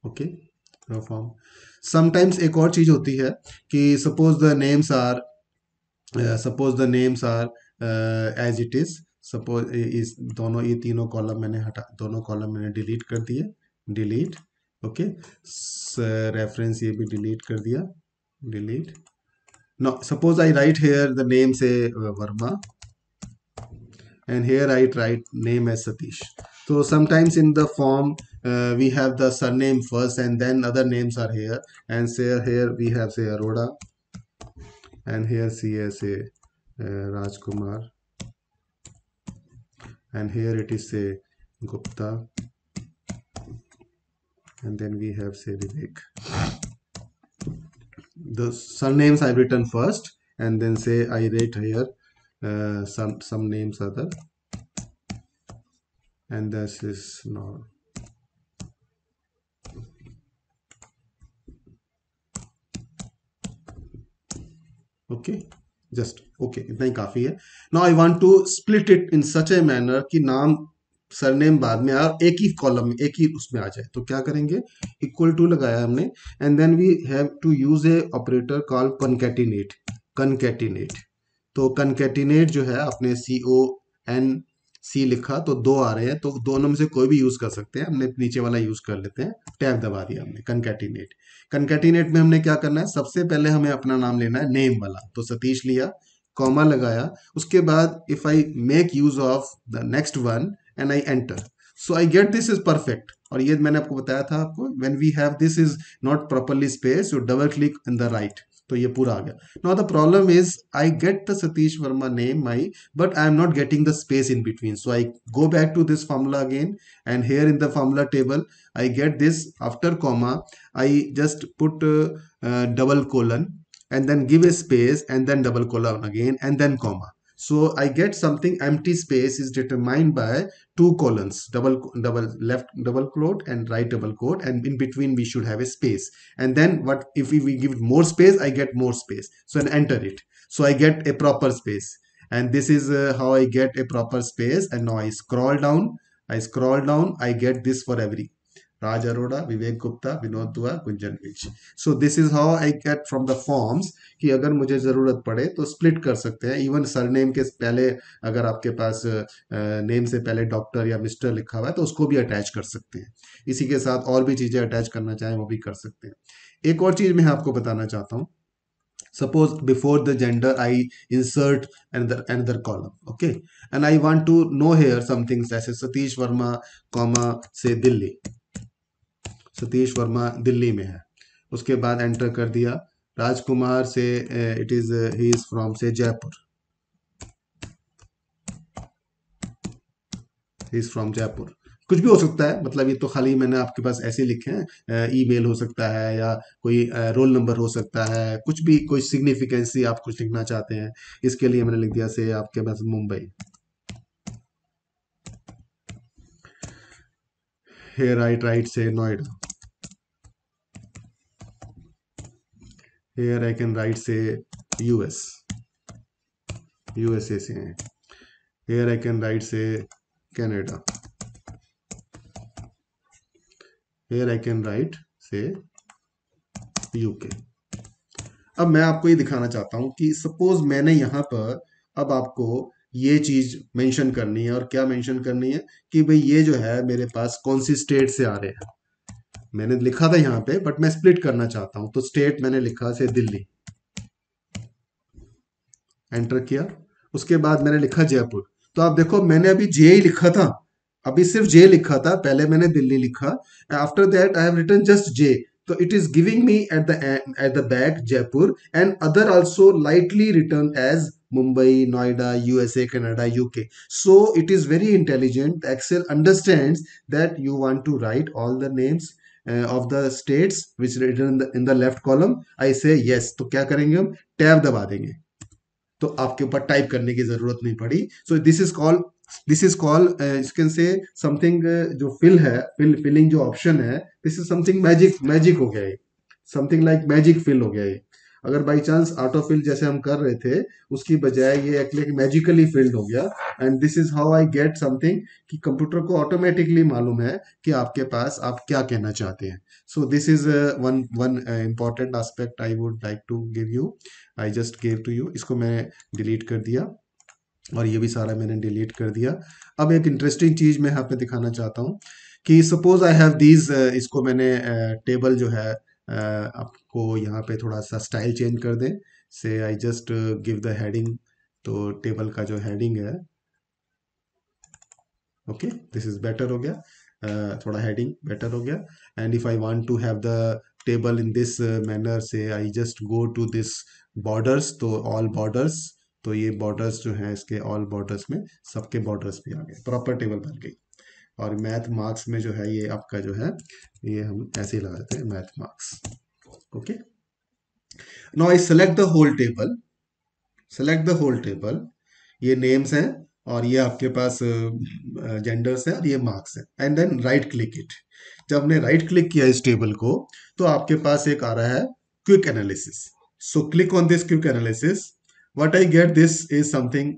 A: Okay, form. Sometimes एक और चीज होती है कि suppose the names are as it is. Suppose इस दोनों ये तीनों कॉलम मैंने दोनों कॉलम मैंने डिलीट कर दिए. ओके, रेफरेंस ये भी डिलीट कर दिया. Delete. Now suppose I write here the name, say Verma, and here I write name as Satish. So sometimes in the form we have the surname first and then other names are here, and say here we have say Arora, and here say Rajkumar, and here it is say Gupta, and then we have say Vivek. The surnames I've written first, and then say I write here some names other, and this is now. Okay, just okay, इतना ही काफी है. Now I want to split it in such a manner कि नाम surname बाद में आए और एक ही कॉलम में, एक ही उसमें आ जाए. तो क्या करेंगे, इक्वल टू लगाया हमने, and then we have to use a operator call concatenate. Concatenate, तो कॉन्कैटिनेट जो है आपने CONC लिखा तो दो आ रहे हैं, तो दोनों में से कोई भी यूज कर सकते हैं. हमने नीचे वाला यूज कर लेते हैं, टैब दबा दिया हमने, कॉन्कैटिनेट. कॉन्कैटिनेट में हमने क्या करना है, सबसे पहले हमें अपना नाम लेना है नेम वाला, तो सतीश लिया, कॉमा लगाया, उसके बाद if I make use of the next one and I enter, so I get this is perfect. और ये मैंने आपको बताया था आपको, when we have this is not properly space, you double click in the right, तो ये पूरा आ गया. Now the problem is I get the Satish Verma name my, but I am not getting the space in between, so I go back to this formula again, and here in the formula table I get this, after comma I just put double colon and then give a space and then double colon again and then comma. So I get something, empty space is determined by two colons, double left double quote and right double quote, and in between we should have a space. And then what if we give more space, I get more space, so and enter it, so I get a proper space. And this is how I get a proper space. And now I scroll down, I get this for every Raj Arora, Vivek Gupta, Vinod Dua, Gunjan Vich. So this is how I get from the forms कि अगर मुझे ज़रूरत पड़े तो split कर सकते हैं. Even surname के पहले अगर आपके पास नेम से पहले डॉक्टर या मिस्टर लिखा हुआ है तो उसको भी अटैच कर सकते हैं. इसी के साथ और भी चीज़ें अटैच करना चाहें वो भी कर सकते हैं. एक और चीज़ मैं आपको बताना चाहता हूँ. Suppose before the gender I insert another column, okay, and I want to know here something such as Satish Verma comma say Delhi. Satish Verma Delhi में है, उसके बाद एंटर कर दिया. राजकुमार से it is he is from से Jaipur, he is from Jaipur. कुछ भी हो सकता है, मतलब ये तो खाली मैंने आपके पास ऐसे लिखे हैं. ईमेल हो सकता है या कोई रोल नंबर हो सकता है, कुछ भी, कोई सिग्निफिकेंसी आप कुछ लिखना चाहते हैं, इसके लिए मैंने लिख दिया से आपके पास Mumbai. here I write say Noida. Here I can write say US, USA से हैं. Here I can write say Canada. Here I can write say UK. अब मैं आपको ये दिखाना चाहता हूं कि सपोज मैंने यहां पर अब आपको ये चीज मेंशन करनी है, और क्या मेंशन करनी है कि भाई ये जो है मेरे पास कौन सी स्टेट से आ रहे हैं. मैंने लिखा था यहाँ पे, बट मैं स्प्लिट करना चाहता हूं, तो स्टेट मैंने लिखा से दिल्ली, एंटर किया. उसके बाद मैंने लिखा जयपुर. तो आप देखो मैंने अभी जे ही लिखा था, अभी सिर्फ जे लिखा था, पहले मैंने दिल्ली लिखा, after that I have written just J. तो it is giving me at the back Jaipur, and other also lightly return as Mumbai, Noida, USA, Canada, UK. So it is very intelligent. Excel understands that you want to write all the names of the states which written in the left column. I say yes. तो क्या करेंगे हम, tab दबा देंगे, तो आपके ऊपर type करने की जरूरत नहीं पड़ी. सो this is called you can say something, जो फिल है, फिलिंग जो ऑप्शन है, दिस इज समथिंग मैजिक हो गया है, समथिंग लाइक मैजिक फिल हो गया है. अगर बाई चांस ऑटो फिल जैसे हम कर रहे थे उसकी बजाय ये एक्चुअली मैजिकली फिल्ड हो गया. And this is how I get something कि कंप्यूटर को ऑटोमेटिकली मालूम है कि आपके पास आप क्या कहना चाहते हैं. So this is one important aspect I would like to give you. I just give to you. इसको मैं डिलीट कर दिया और ये भी सारा मैंने डिलीट कर दिया. अब एक इंटरेस्टिंग चीज मैं यहाँ पे दिखाना चाहता हूँ कि सपोज आई हैव दीज, इसको मैंने टेबल जो है आपको यहाँ पे थोड़ा सा स्टाइल चेंज कर दें. से I just give the heading, तो टेबल का जो हेडिंग है, ओके दिस इज बेटर हो गया, थोड़ा हेडिंग बेटर हो गया. And if I want to have the table in this manner, say I just go to this borders, तो ऑल बॉर्डर्स, तो ये बॉर्डर्स जो हैं इसके ऑल बॉर्डर्स में सबके बॉर्डर्स भी आ गए, प्रॉपर टेबल बन गई. और मैथ मार्क्स में जो है ये आपका जो है ये हम ऐसे ही लगा देते हैं math marks. Okay, now I select the whole table, select the whole table. ये नेम्स हैं और ये आपके पास जेंडर्स है और ये मार्क्स है. And then right click it. जब हमने राइट क्लिक किया इस टेबल को, तो आपके पास एक आ रहा है quick analysis. So click on this quick analysis. What I get this is something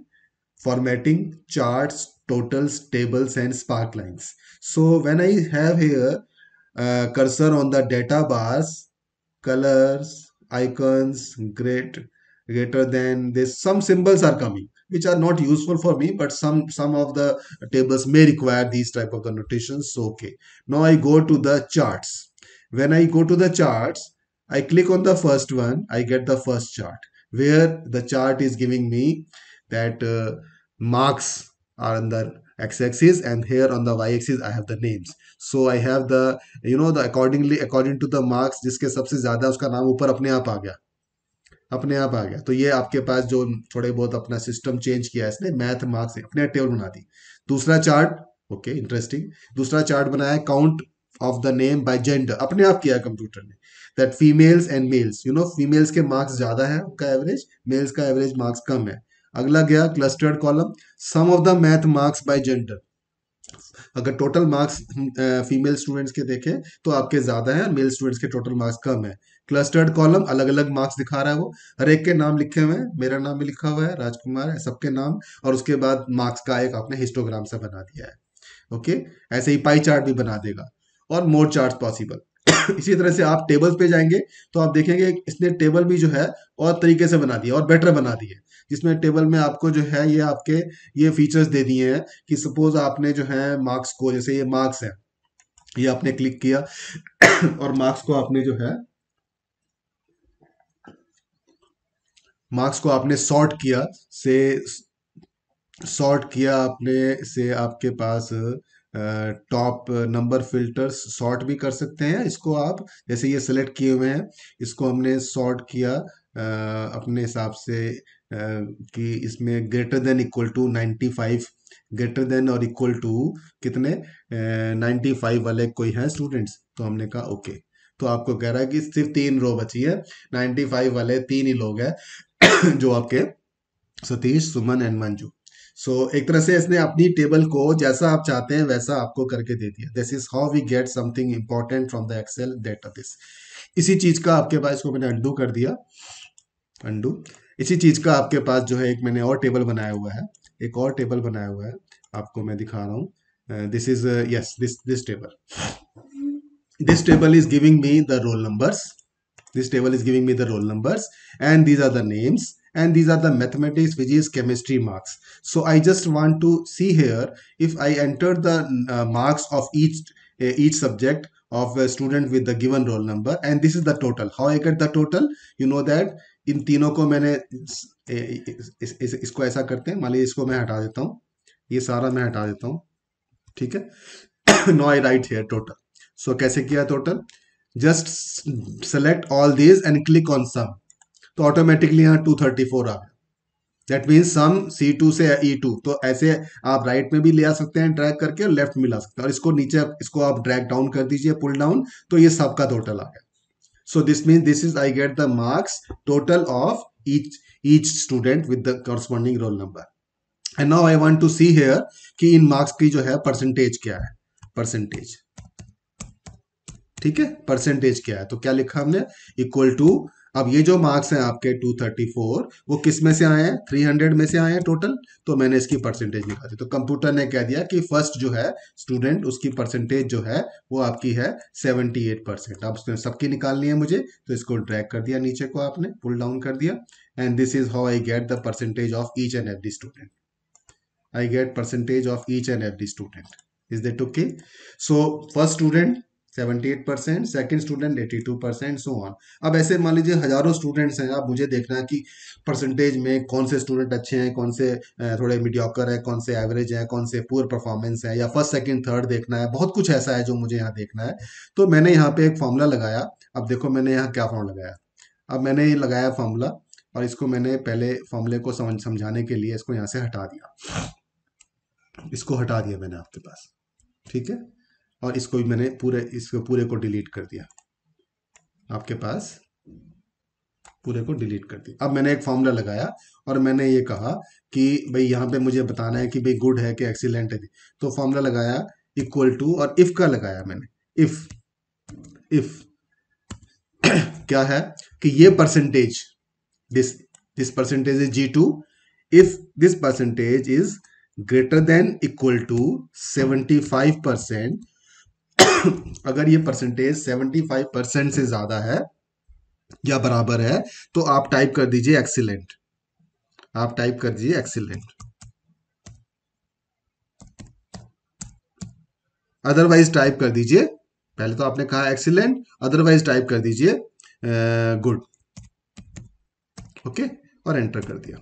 A: formatting, charts, totals, tables, and spark lines. So when I have here cursor on the data bars, colors, icons, greater than this, some symbols are coming which are not useful for me, but some of the tables may require these type of the notations. So okay, now I go to the charts. When I go to the charts, I click on the first one, I get the first chart where the chart is giving me that marks are on the x-axis, and here on the y-axis I have the names. So I have the, you know, the according to the marks, जिसके सबसे ज्यादा उसका नाम ऊपर अपने आप आ गया, अपने आप आ गया. तो ये आपके पास जो थोड़े बहुत अपना सिस्टम चेंज किया है इसने, मैथ मार्क्स अपने टेबल बना दी. दूसरा चार्ट, ओके इंटरेस्टिंग, दूसरा चार्ट बनाया count of the name by gender, अपने आप किया कंप्यूटर ने. That females and males, you know females के मार्क्स ज्यादा है उनका एवरेज, मेल्स का एवरेज मार्क्स कम है. अगला गया clustered column, sum of the math marks by gender. अगर टोटल मार्क्स फीमेल स्टूडेंट्स के देखें तो आपके ज्यादा है, मेल स्टूडेंट्स के टोटल मार्क्स कम है. क्लस्टर्ड कॉलम, अलग अलग मार्क्स दिखा रहा है वो, हर एक के नाम लिखे हुए हैं, मेरा नाम भी लिखा हुआ है, राजकुमार है, सबके नाम, और उसके बाद मार्क्स का एक आपने हिस्टोग्राम सा बना दिया है. ओके, ऐसे ही पाई चार्ट भी बना देगा, और मोर चार्ट पॉसिबल. इसी तरह से आप टेबल्स पे जाएंगे तो आप देखेंगे इसने टेबल भी जो है और तरीके से बना दिया और बेटर बना दिए, जिसमें टेबल में आपको जो है ये आपके ये फीचर्स दे दिए हैं कि सपोज आपने जो है मार्क्स को, जैसे ये मार्क्स है, ये आपने क्लिक किया और मार्क्स को आपने जो है मार्क्स को आपने सॉर्ट किया, से सॉर्ट किया आपने, से आपके पास टॉप नंबर फिल्टर्स सॉर्ट भी कर सकते हैं इसको आप, जैसे ये सिलेक्ट किए हुए हैं, इसको हमने सॉर्ट किया अपने हिसाब से कि इसमें greater than equal to 95, greater than और इक्वल टू कितने 95 वाले कोई हैं स्टूडेंट्स, तो हमने कहा ओके. तो आपको कह रहा है कि सिर्फ 3 रो बची है, 95 वाले 3 ही लोग हैं जो आपके सतीश, सुमन एंड मंजू. सो एक तरह से इसने अपनी टेबल को जैसा आप चाहते हैं वैसा आपको करके दे दिया. This is how we get something important from the Excel database. इसी चीज का आपके पास, इसको मैंने अंडू कर दिया, अंडू. इसी चीज का आपके पास जो है एक मैंने और टेबल बनाया हुआ है, एक और टेबल बनाया हुआ है, आपको मैं दिखा रहा हूँ. This is yes this table, this table is giving me the roll numbers, this table is giving me the roll numbers, and these are the names, and these are the mathematics, physics, chemistry marks. So I just want to see here, if I enter the marks of each subject of a student with the given roll number, and this is the total, how I get the total, you know that इन तीनों को मैंने इसको ऐसा करते हैं, मान लीजिए इसको मैं हटा देता हूँ, ये सारा मैं हटा देता हूँ, ठीक है. No I write here total. So कैसे किया total, just select all these and click on sum, तो ऑटोमेटिकली यहाँ 234 आ गया. दैट मीन्स सम C2 से E2, तो ऐसे आप राइट में भी ले आ सकते हैं ड्रैग करके, और लेफ्ट में ला सकते हैं, और इसको नीचे इसको आप ड्रैग डाउन कर दीजिए, पुल डाउन, तो ये सबका टोटल आ गया. So this means this is I get the marks total of each student with the corresponding roll number. And now I want to see here कि इन मार्क्स की जो है परसेंटेज क्या है, परसेंटेज, ठीक है, परसेंटेज क्या है, तो क्या लिखा हमने, इक्वल टू, अब ये जो मार्क्स हैं आपके 234 वो किस में से आए हैं, 300 में से आए हैं टोटल, तो मैंने इसकी परसेंटेज निकाली. तो कंप्यूटर ने कह दिया कि फर्स्ट जो है स्टूडेंट, उसकी परसेंटेज जो है वो आपकी है 78%. अब उसने सबकी निकालनी है मुझे, तो इसको ड्रैग कर दिया नीचे को, आपने पुल डाउन कर दिया, and this is how I get the percentage of each and every student. I get percentage of each and every student. Is that okay? So first student 78%, second student 82%, so on. अब ऐसे मान लीजिए हजारों students हैं, अब मुझे देखना है कि परसेंटेज में कौन से स्टूडेंट अच्छे हैं, कौन से थोड़े मीडियोकर है, कौन से एवरेज है, कौन से पुअर परफॉर्मेंस है, या फर्स्ट सेकंड थर्ड देखना है। बहुत कुछ ऐसा है जो मुझे यहाँ देखना है। तो मैंने यहाँ पे एक फॉर्मूला लगाया। अब देखो मैंने यहाँ क्या फॉर्मूला लगाया। अब मैंने ये लगाया फॉर्मूला, और इसको मैंने पहले फॉर्मूले को समझाने के लिए इसको यहाँ से हटा दिया। इसको हटा दिया मैंने आपके पास, ठीक है। और इसको भी मैंने इसको पूरे को डिलीट कर दिया, आपके पास पूरे को डिलीट कर दिया। अब मैंने एक फॉर्मूला लगाया और मैंने ये कहा कि भाई यहाँ पे मुझे बताना है कि भाई गुड है कि एक्सीलेंट है। तो फॉर्मूला लगाया इक्वल टू, और इफ का लगाया मैंने। इफ क्या है कि ये percentage, this percentage is G2 if this percentage is greater than equal to 75%। अगर ये परसेंटेज 75% से ज्यादा है या बराबर है तो आप टाइप कर दीजिए एक्सीलेंट। आप टाइप कर दीजिए एक्सीलेंट, अदरवाइज टाइप कर दीजिए, पहले तो आपने कहा एक्सीलेंट, अदरवाइज टाइप कर दीजिए गुड। ओके, और एंटर कर दिया।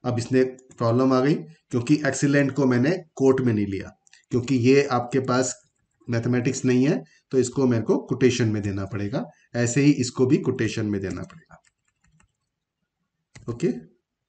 A: अब इसने प्रॉब्लम आ गई क्योंकि एक्सीलेंट को मैंने कोट में नहीं लिया, क्योंकि ये आपके पास मैथमेटिक्स नहीं है, तो इसको मेरे को कोटेशन में देना पड़ेगा। ऐसे ही इसको भी कोटेशन में देना पड़ेगा। ओके,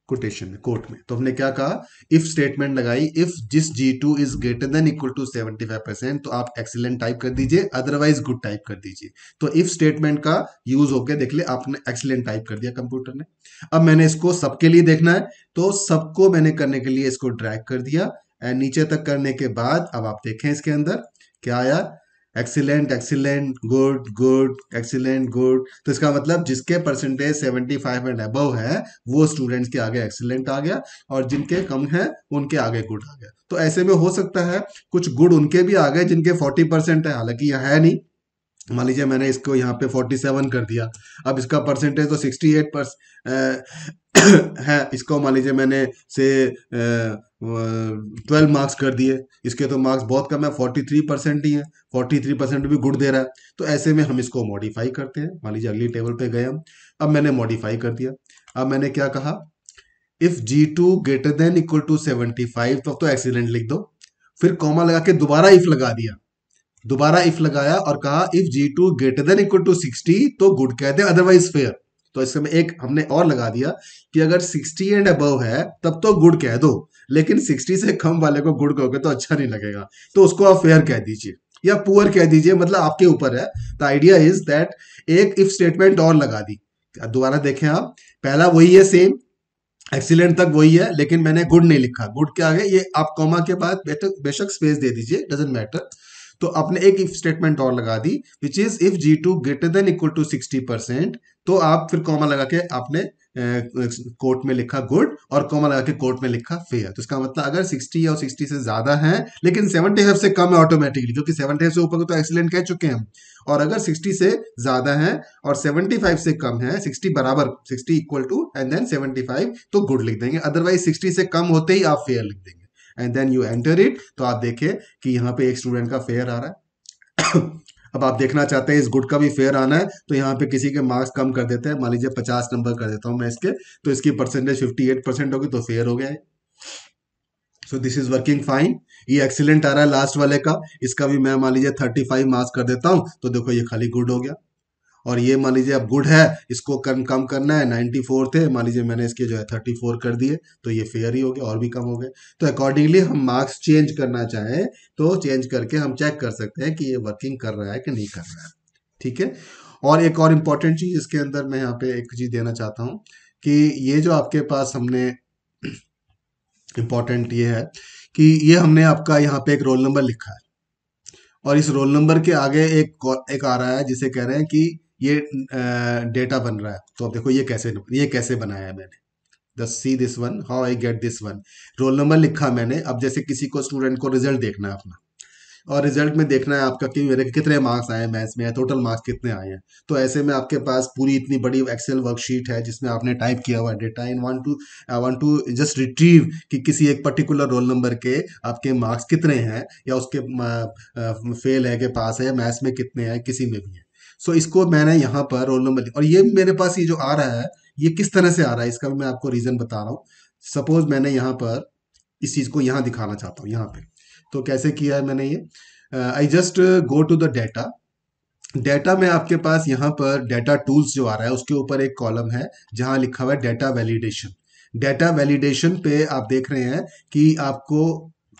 A: कोटेशन में, कोट में। तो हमने क्या कहा, इफ स्टेटमेंट लगाई, इफ जिस G2 is greater than equal to 75%, तो आप एक्सीलेंट टाइप कर दीजिए, अदरवाइज गुड टाइप कर दीजिए। तो इफ स्टेटमेंट का यूज होकर देख ले, आपने एक्सीलेंट टाइप कर दिया कंप्यूटर ने। अब मैंने इसको सबके लिए देखना है, तो सबको मैंने करने के लिए इसको ड्रैग कर दिया, एंड नीचे तक करने के बाद अब आप देखें इसके अंदर क्या आया, excellent, excellent, good, good, excellent, good. तो इसका मतलब जिसके परसेंटेज 75 एंड अबव है वो स्टूडेंट्स के आगे एक्सीलेंट आ गया, और जिनके कम है उनके आगे गुड आ गया। तो ऐसे में हो सकता है कुछ गुड उनके भी आ गए जिनके 40% है, हालांकि यह है नहीं। मान लीजिए मैंने इसको यहाँ पे 47 कर दिया। अब इसका परसेंटेज तो 68% है। इसको मान लीजिए मैंने से 12 मार्क्स कर दिए, इसके तो मार्क्स बहुत कम है, 43% ही है। 43% भी गुड दे रहा है। तो ऐसे में हम इसको मॉडिफाई करते हैं। मान लीजिए अगली टेबल पे गए हम, अब मैंने मॉडिफाई कर दिया। अब मैंने क्या कहा, if G2 greater than equal to 75, तो एक्सीलेंट लिख दो। फिर कॉमा लगा के दोबारा इफ लगा दिया, दोबारा इफ लगाया और कहा if G2 greater than equal to 60 तो गुड कह दे, अदरवाइज फेयर। तो इसमें एक हमने और लगा दिया कि अगर 60 एंड अबव है तब तो गुड कह दो, लेकिन 60 से कम वाले को गुड कहोगे तो अच्छा नहीं लगेगा, तो उसको आप फेयर कह दीजिए या पुअर कह दीजिए, मतलब आपके ऊपर है। द आइडिया इज दैट एक इफ स्टेटमेंट और लगा दी। दोबारा देखें आप, पहला वही है सेम, एक्सीलेंट तक वही है, लेकिन मैंने गुड नहीं लिखा। गुड के आगे ये आप कॉमा के बाद बेशक स्पेस दे दीजिए, डजेंट मैटर। तो आपने एक इफ स्टेटमेंट और लगा दी, which is if G2 greater than equal to 60%, तो आप फिर कॉमा लगा के आपने कोट में लिखा गुड, और कॉमा लगा के कोट में लिखा फेयर। तो इसका मतलब अगर 60 और 60 से ज्यादा है लेकिन 75 से कम है ऑटोमेटिकली, क्योंकि 75 से ऊपर को तो एक्सीलेंट कह चुके हैं हम, और अगर 60 से ज्यादा है और 75 से कम है, 60 बराबर, 60 इक्वल टू एंड देन 75, तो गुड लिख देंगे। अदरवाइज 60 से कम होते ही आप फेयर लिख देंगे, and then you enter it. तो आप देखिए कि यहाँ पे एक स्टूडेंट का फेयर आ रहा है। अब आप देखना चाहते हैं इस गुड का भी फेयर आना है, तो यहाँ पे किसी के मार्क्स कम कर देते हैं, मान लीजिए 50 नंबर कर देता हूं मैं इसके, तो इसकी परसेंटेज 58% होगी, तो फेयर हो गया है। सो दिस इज वर्किंग फाइन। ये एक्सीलेंट आ रहा है लास्ट वाले का, इसका भी मैं मान लीजिए 35 मार्क्स कर देता हूं, तो देखो ये खाली गुड हो गया। और ये मान लीजिए अब गुड है, इसको कम करना है, 94 थे, मान लीजिए मैंने इसके जो है 34 कर दिए, तो ये फेयर ही हो गया, और भी कम हो गए। तो अकॉर्डिंगली हम मार्क्स चेंज करना चाहें तो चेंज करके हम चेक कर सकते हैं कि ये वर्किंग कर रहा है कि नहीं कर रहा है, ठीक है। और एक और इम्पॉर्टेंट चीज इसके अंदर मैं यहाँ पे एक चीज देना चाहता हूँ कि ये जो आपके पास हमने इम्पॉर्टेंट ये है कि ये हमने आपका यहाँ पे एक रोल नंबर लिखा है, और इस रोल नंबर के आगे एक आ रहा है जिसे कह रहे हैं कि ये डेटा बन रहा है। तो अब देखो ये कैसे बनाया है मैंने, just see this one, how I get this one. Roll number लिखा मैंने। अब जैसे किसी को स्टूडेंट को रिजल्ट देखना है अपना, और रिजल्ट में देखना है आपका कि मेरे कितने मार्क्स आए हैं मैथ्स में, टोटल मार्क्स कितने आए हैं। तो ऐसे में आपके पास पूरी इतनी बड़ी एक्सेल वर्कशीट है जिसमें आपने टाइप किया हुआ data in want to just retrieve कि किसी एक पर्टिकुलर रोल नंबर के आपके मार्क्स कितने हैं, या उसके फेल है के पास है, मैथ्स में कितने हैं, किसी में भी है। सो इसको मैंने यहाँ पर रोल नंबर, और ये मेरे पास ये जो आ रहा है ये किस तरह से आ रहा है इसका भी मैं आपको रीजन बता रहा हूँ। सपोज मैंने यहाँ पर इस चीज को यहाँ दिखाना चाहता हूँ यहाँ पे, तो कैसे किया है मैंने ये, I just go to the data. Data में आपके पास यहाँ पर डेटा टूल्स जो आ रहा है उसके ऊपर एक कॉलम है जहाँ लिखा हुआ है डेटा वैलिडेशन। डेटा वैलिडेशन पे आप देख रहे हैं कि आपको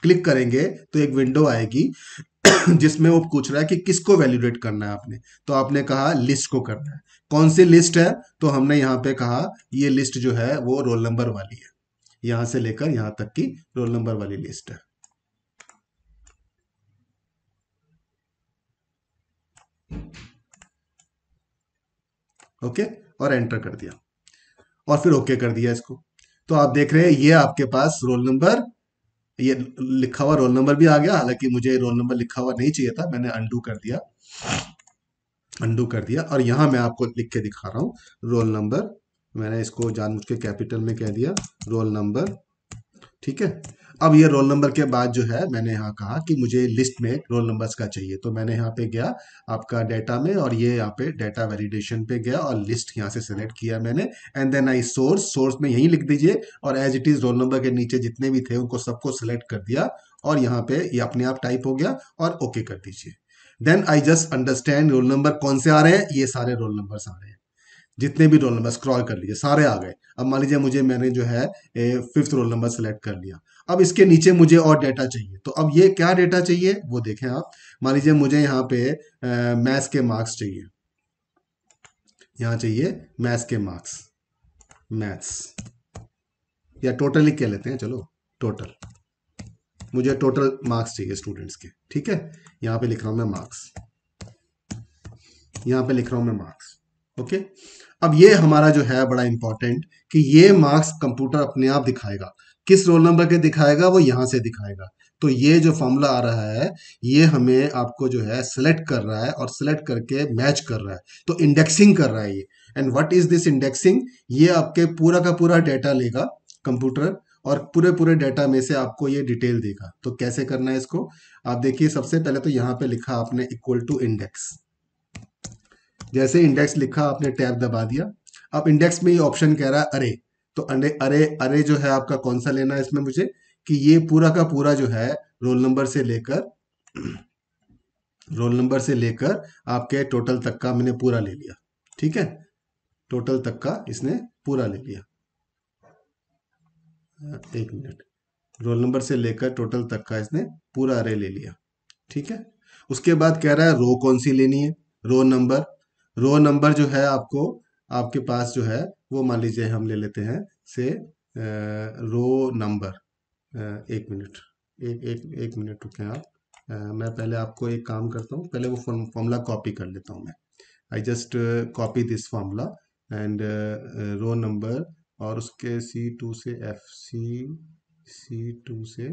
A: क्लिक करेंगे तो एक विंडो आएगी जिसमें वो पूछ रहा है कि किसको वैलिडेट करना है आपने। तो आपने कहा लिस्ट को करना है। कौन सी लिस्ट है? तो हमने यहाँ पे कहा ये लिस्ट जो है वो रोल नंबर वाली है, यहां से लेकर यहां तक की रोल नंबर वाली लिस्ट है। ओके, और एंटर कर दिया और फिर ओके कर दिया इसको। तो आप देख रहे हैं ये आपके पास रोल नंबर, ये लिखा हुआ रोल नंबर भी आ गया। हालांकि मुझे रोल नंबर लिखा हुआ नहीं चाहिए था, मैंने अंडू कर दिया, अंडू कर दिया। और यहां मैं आपको लिख के दिखा रहा हूं रोल नंबर। मैंने इसको जानबूझ के कैपिटल में कह दिया रोल नंबर, ठीक है। अब ये रोल नंबर के बाद जो है मैंने यहाँ कहा कि मुझे लिस्ट में रोल नंबर्स का चाहिए, तो मैंने यहाँ पे गया आपका डेटा में और ये यहाँ पे डेटा वैलिडेशन पे गया और लिस्ट यहाँ से सिलेक्ट किया मैंने। एंड देन आई सोर्स में यही लिख दीजिए और as it is roll number के नीचे जितने भी थे उनको सबको सिलेक्ट कर दिया और यहाँ पे ये अपने आप टाइप हो गया और ओके कर दीजिए। Then I just understand roll number कौन से आ रहे हैं, ये सारे रोल नंबर्स आ रहे हैं, जितने भी रोल नंबर स्क्रॉल कर लीजिए सारे आ गए। अब मान लीजिए मुझे मैंने जो है फिफ्थ रोल नंबर सेलेक्ट कर लिया। अब इसके नीचे मुझे और डेटा चाहिए, तो अब ये क्या डेटा चाहिए वो देखें आप। मान लीजिए मुझे यहाँ पे मैथ्स के मार्क्स चाहिए, यहाँ चाहिए मैथ्स के मार्क्स, मैथ्स या टोटल ही कह लेते हैं, चलो टोटल, मुझे टोटल मार्क्स चाहिए स्टूडेंट्स के, ठीक है। यहाँ पे लिख रहा हूँ मैं मार्क्स, यहाँ पे लिख रहा हूँ मैं मार्क्स, ओके। अब ये हमारा जो है बड़ा इंपॉर्टेंट कि ये मार्क्स कंप्यूटर अपने आप दिखाएगा, किस रोल नंबर के दिखाएगा, वो यहां से दिखाएगा। तो ये जो फॉर्मूला आ रहा है ये हमें आपको जो है सिलेक्ट कर रहा है और सिलेक्ट करके मैच कर रहा है, तो इंडेक्सिंग कर रहा है ये। And what is this indexing? ये आपके पूरा का पूरा डेटा लेगा कंप्यूटर और पूरे पूरे डेटा में से आपको ये डिटेल देगा। तो कैसे करना है इसको, आप देखिए। सबसे पहले तो यहाँ पे लिखा आपने इक्वल टू इंडेक्स, जैसे इंडेक्स लिखा आपने टैब दबा दिया। अब इंडेक्स में ये ऑप्शन कह रहा है अरे, तो अरे अरे अरे जो है आपका कौन सा लेना है इसमें मुझे, कि ये पूरा का पूरा जो है रोल नंबर से लेकर रोल नंबर से लेकर आपके टोटल तक का मैंने पूरा ले लिया, ठीक है। टोटल तक का इसने पूरा ले लिया, एक मिनट, रोल नंबर से लेकर टोटल तक का इसने पूरा अरे ले लिया, ठीक है। उसके बाद कह रहा है रो कौन सी लेनी है, रो नंबर। रो नंबर जो है आपको आपके पास जो है वो मान लीजिए हम ले लेते हैं से रो नंबर, एक मिनट, एक मिनट रुकें आप। मैं पहले आपको एक काम करता हूँ, पहले वो फॉर्मूला कॉपी कर लेता हूँ मैं। I just copy this formula and row number और उसके C2 से FC, C2 से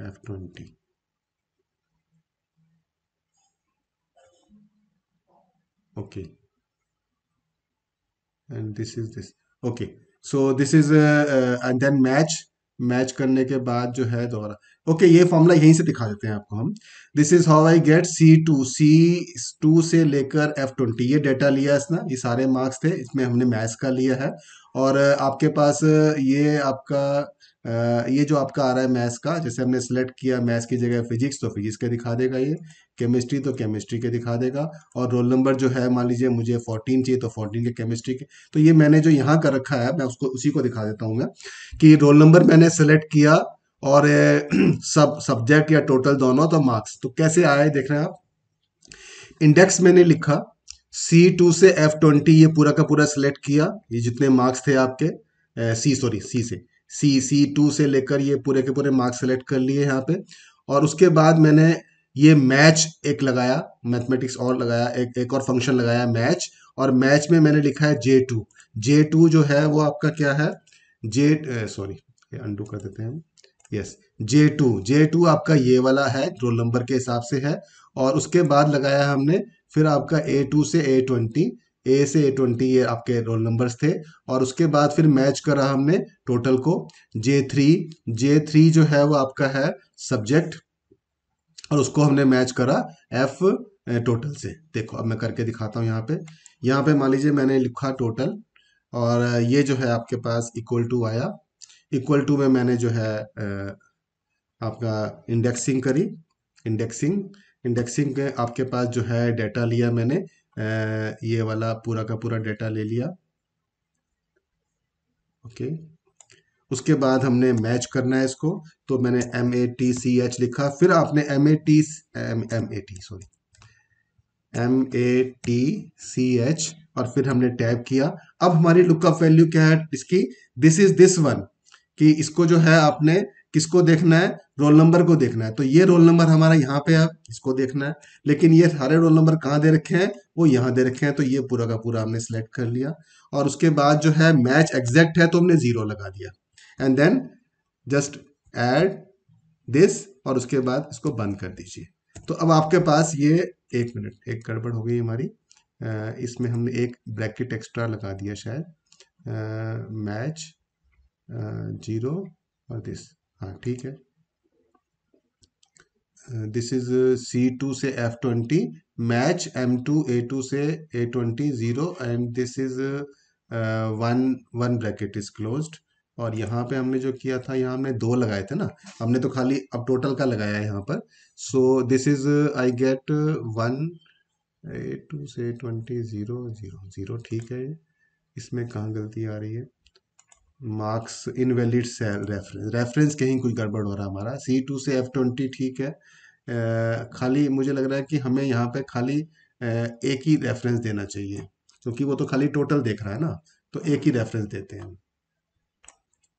A: F20, okay, and this is this, okay. So this is and then match, match करने के बाद जो है दोबारा, ओके, ये फॉर्मूला यहीं से दिखा देते हैं आपको हम। This is how I get C2 से लेकर F20, ये डेटा लिया इसने, ये सारे मार्क्स थे, इसमें हमने मैथ्स का लिया है। और आपके पास ये आपका ये जो आपका आ रहा है मैथ्स का, जैसे हमने सेलेक्ट किया मैथ्स की जगह फिजिक्स, तो फिजिक्स के दिखा देगा ये, केमिस्ट्री तो केमिस्ट्री के दिखा देगा। और रोल नंबर जो है मान लीजिए मुझे 14 चाहिए तो 14 के केमिस्ट्री के। तो ये मैंने जो यहाँ कर रखा है मैं उसको उसी को दिखा देता हूँ मैं, कि रोल नंबर मैंने सेलेक्ट किया और सब सब्जेक्ट या टोटल दोनों, तो मार्क्स तो कैसे आए देख रहे हैं आप। इंडेक्स मैंने लिखा C2 से F20, ये पूरा का पूरा सिलेक्ट किया, ये जितने मार्क्स थे आपके सी से C2 से लेकर ये पूरे के पूरे मार्क्स सेलेक्ट कर लिए यहाँ पे। और उसके बाद मैंने ये मैच एक लगाया, मैथमेटिक्स और लगाया, एक और फंक्शन लगाया मैच। और मैच में मैंने लिखा है J2 जो है वो आपका क्या है, सॉरी, ये अंडू कर देते हैं हम, यस, J2 आपका ये वाला है, रोल नंबर के हिसाब से है। और उसके बाद लगाया हमने फिर आपका A2 से A20, ए से A20 ये आपके रोल नंबर्स थे। और उसके बाद फिर मैच करा हमने टोटल को। J3 जो है वो आपका है सब्जेक्ट, और उसको हमने मैच करा F टोटल से। देखो अब मैं करके दिखाता हूँ यहाँ पे मान लीजिए मैंने लिखा टोटल, और ये जो है आपके पास इक्वल टू आया। इक्वल टू में मैंने जो है आपका इंडेक्सिंग करी। इंडेक्सिंग इंडेक्सिंग के आपके पास जो है डेटा लिया मैंने, ये वाला पूरा का पूरा डेटा ले लिया। ओके, उसके बाद हमने मैच करना है इसको। तो मैंने MATCH लिखा, फिर आपने MATCH और फिर हमने टैब किया। अब हमारी लुकअप वैल्यू क्या है इसकी, दिस इज दिस वन, कि इसको जो है आपने किसको देखना है, रोल नंबर को देखना है। तो ये रोल नंबर हमारा यहाँ पे है, इसको देखना है। लेकिन ये सारे रोल नंबर कहाँ दे रखे हैं, वो यहाँ दे रखे हैं। तो ये पूरा का पूरा हमने सेलेक्ट कर लिया। और उसके बाद जो है मैच एग्जैक्ट है तो हमने 0 लगा दिया। And then just add this, और उसके बाद इसको बंद कर दीजिए। तो अब आपके पास ये, एक मिनट, एक गड़बड़ हो गई हमारी। इसमें हमने एक ब्रैकेट एक्स्ट्रा लगा दिया शायद, मैच 0 और दिस। हाँ ठीक है, दिस इज C2 से F20, मैच M2 A2 से A20 0, and this is one one bracket is closed. और यहाँ पे हमने जो किया था, यहाँ हमने 2 लगाए थे ना, हमने तो खाली अब टोटल का लगाया है यहाँ पर। सो this is I gate 1 A2 से A20 0 0 0, ठीक है। इसमें कहाँ गलती आ रही है, marks invalid cell reference, reference कहीं कुछ गड़बड़ हो रहा है हमारा। C2 से F20 ठीक है। खाली मुझे लग रहा है कि हमें यहाँ पे खाली एक ही रेफरेंस देना चाहिए, क्योंकि वो तो खाली टोटल देख रहा है ना। तो एक ही रेफरेंस देते हैं हम।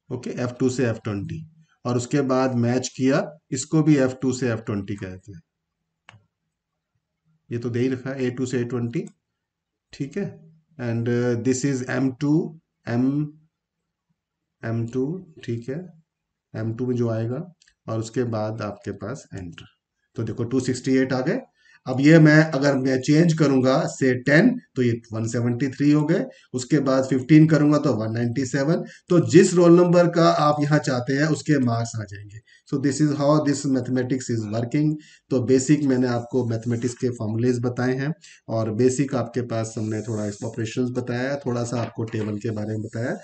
A: ओके, F2 से F20, और उसके बाद मैच किया, इसको भी F2 से F20 कहते हैं। ये तो दे ही रखा है A2 से A20, ठीक है। एंड दिस इज M2, ठीक है, M2 में जो आएगा। और उसके बाद आपके पास एंटर। तो देखो 268 आ गए। अब ये मैं अगर मैं चेंज करूंगा से 10, तो ये 173 हो गए। उसके बाद 15 करूंगा तो 197। तो जिस रोल नंबर का आप यहाँ चाहते हैं उसके मार्क्स आ जाएंगे। सो this is how this mathematics is working. तो बेसिक मैंने आपको मैथमेटिक्स के फॉर्मूलेज बताए हैं, और बेसिक आपके पास हमने थोड़ा ऑपरेशंस बताया, थोड़ा सा आपको टेबल के बारे में बताया।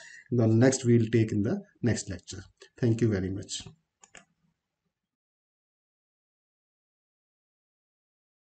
A: Next we'll take in the next lecture. Thank you very much.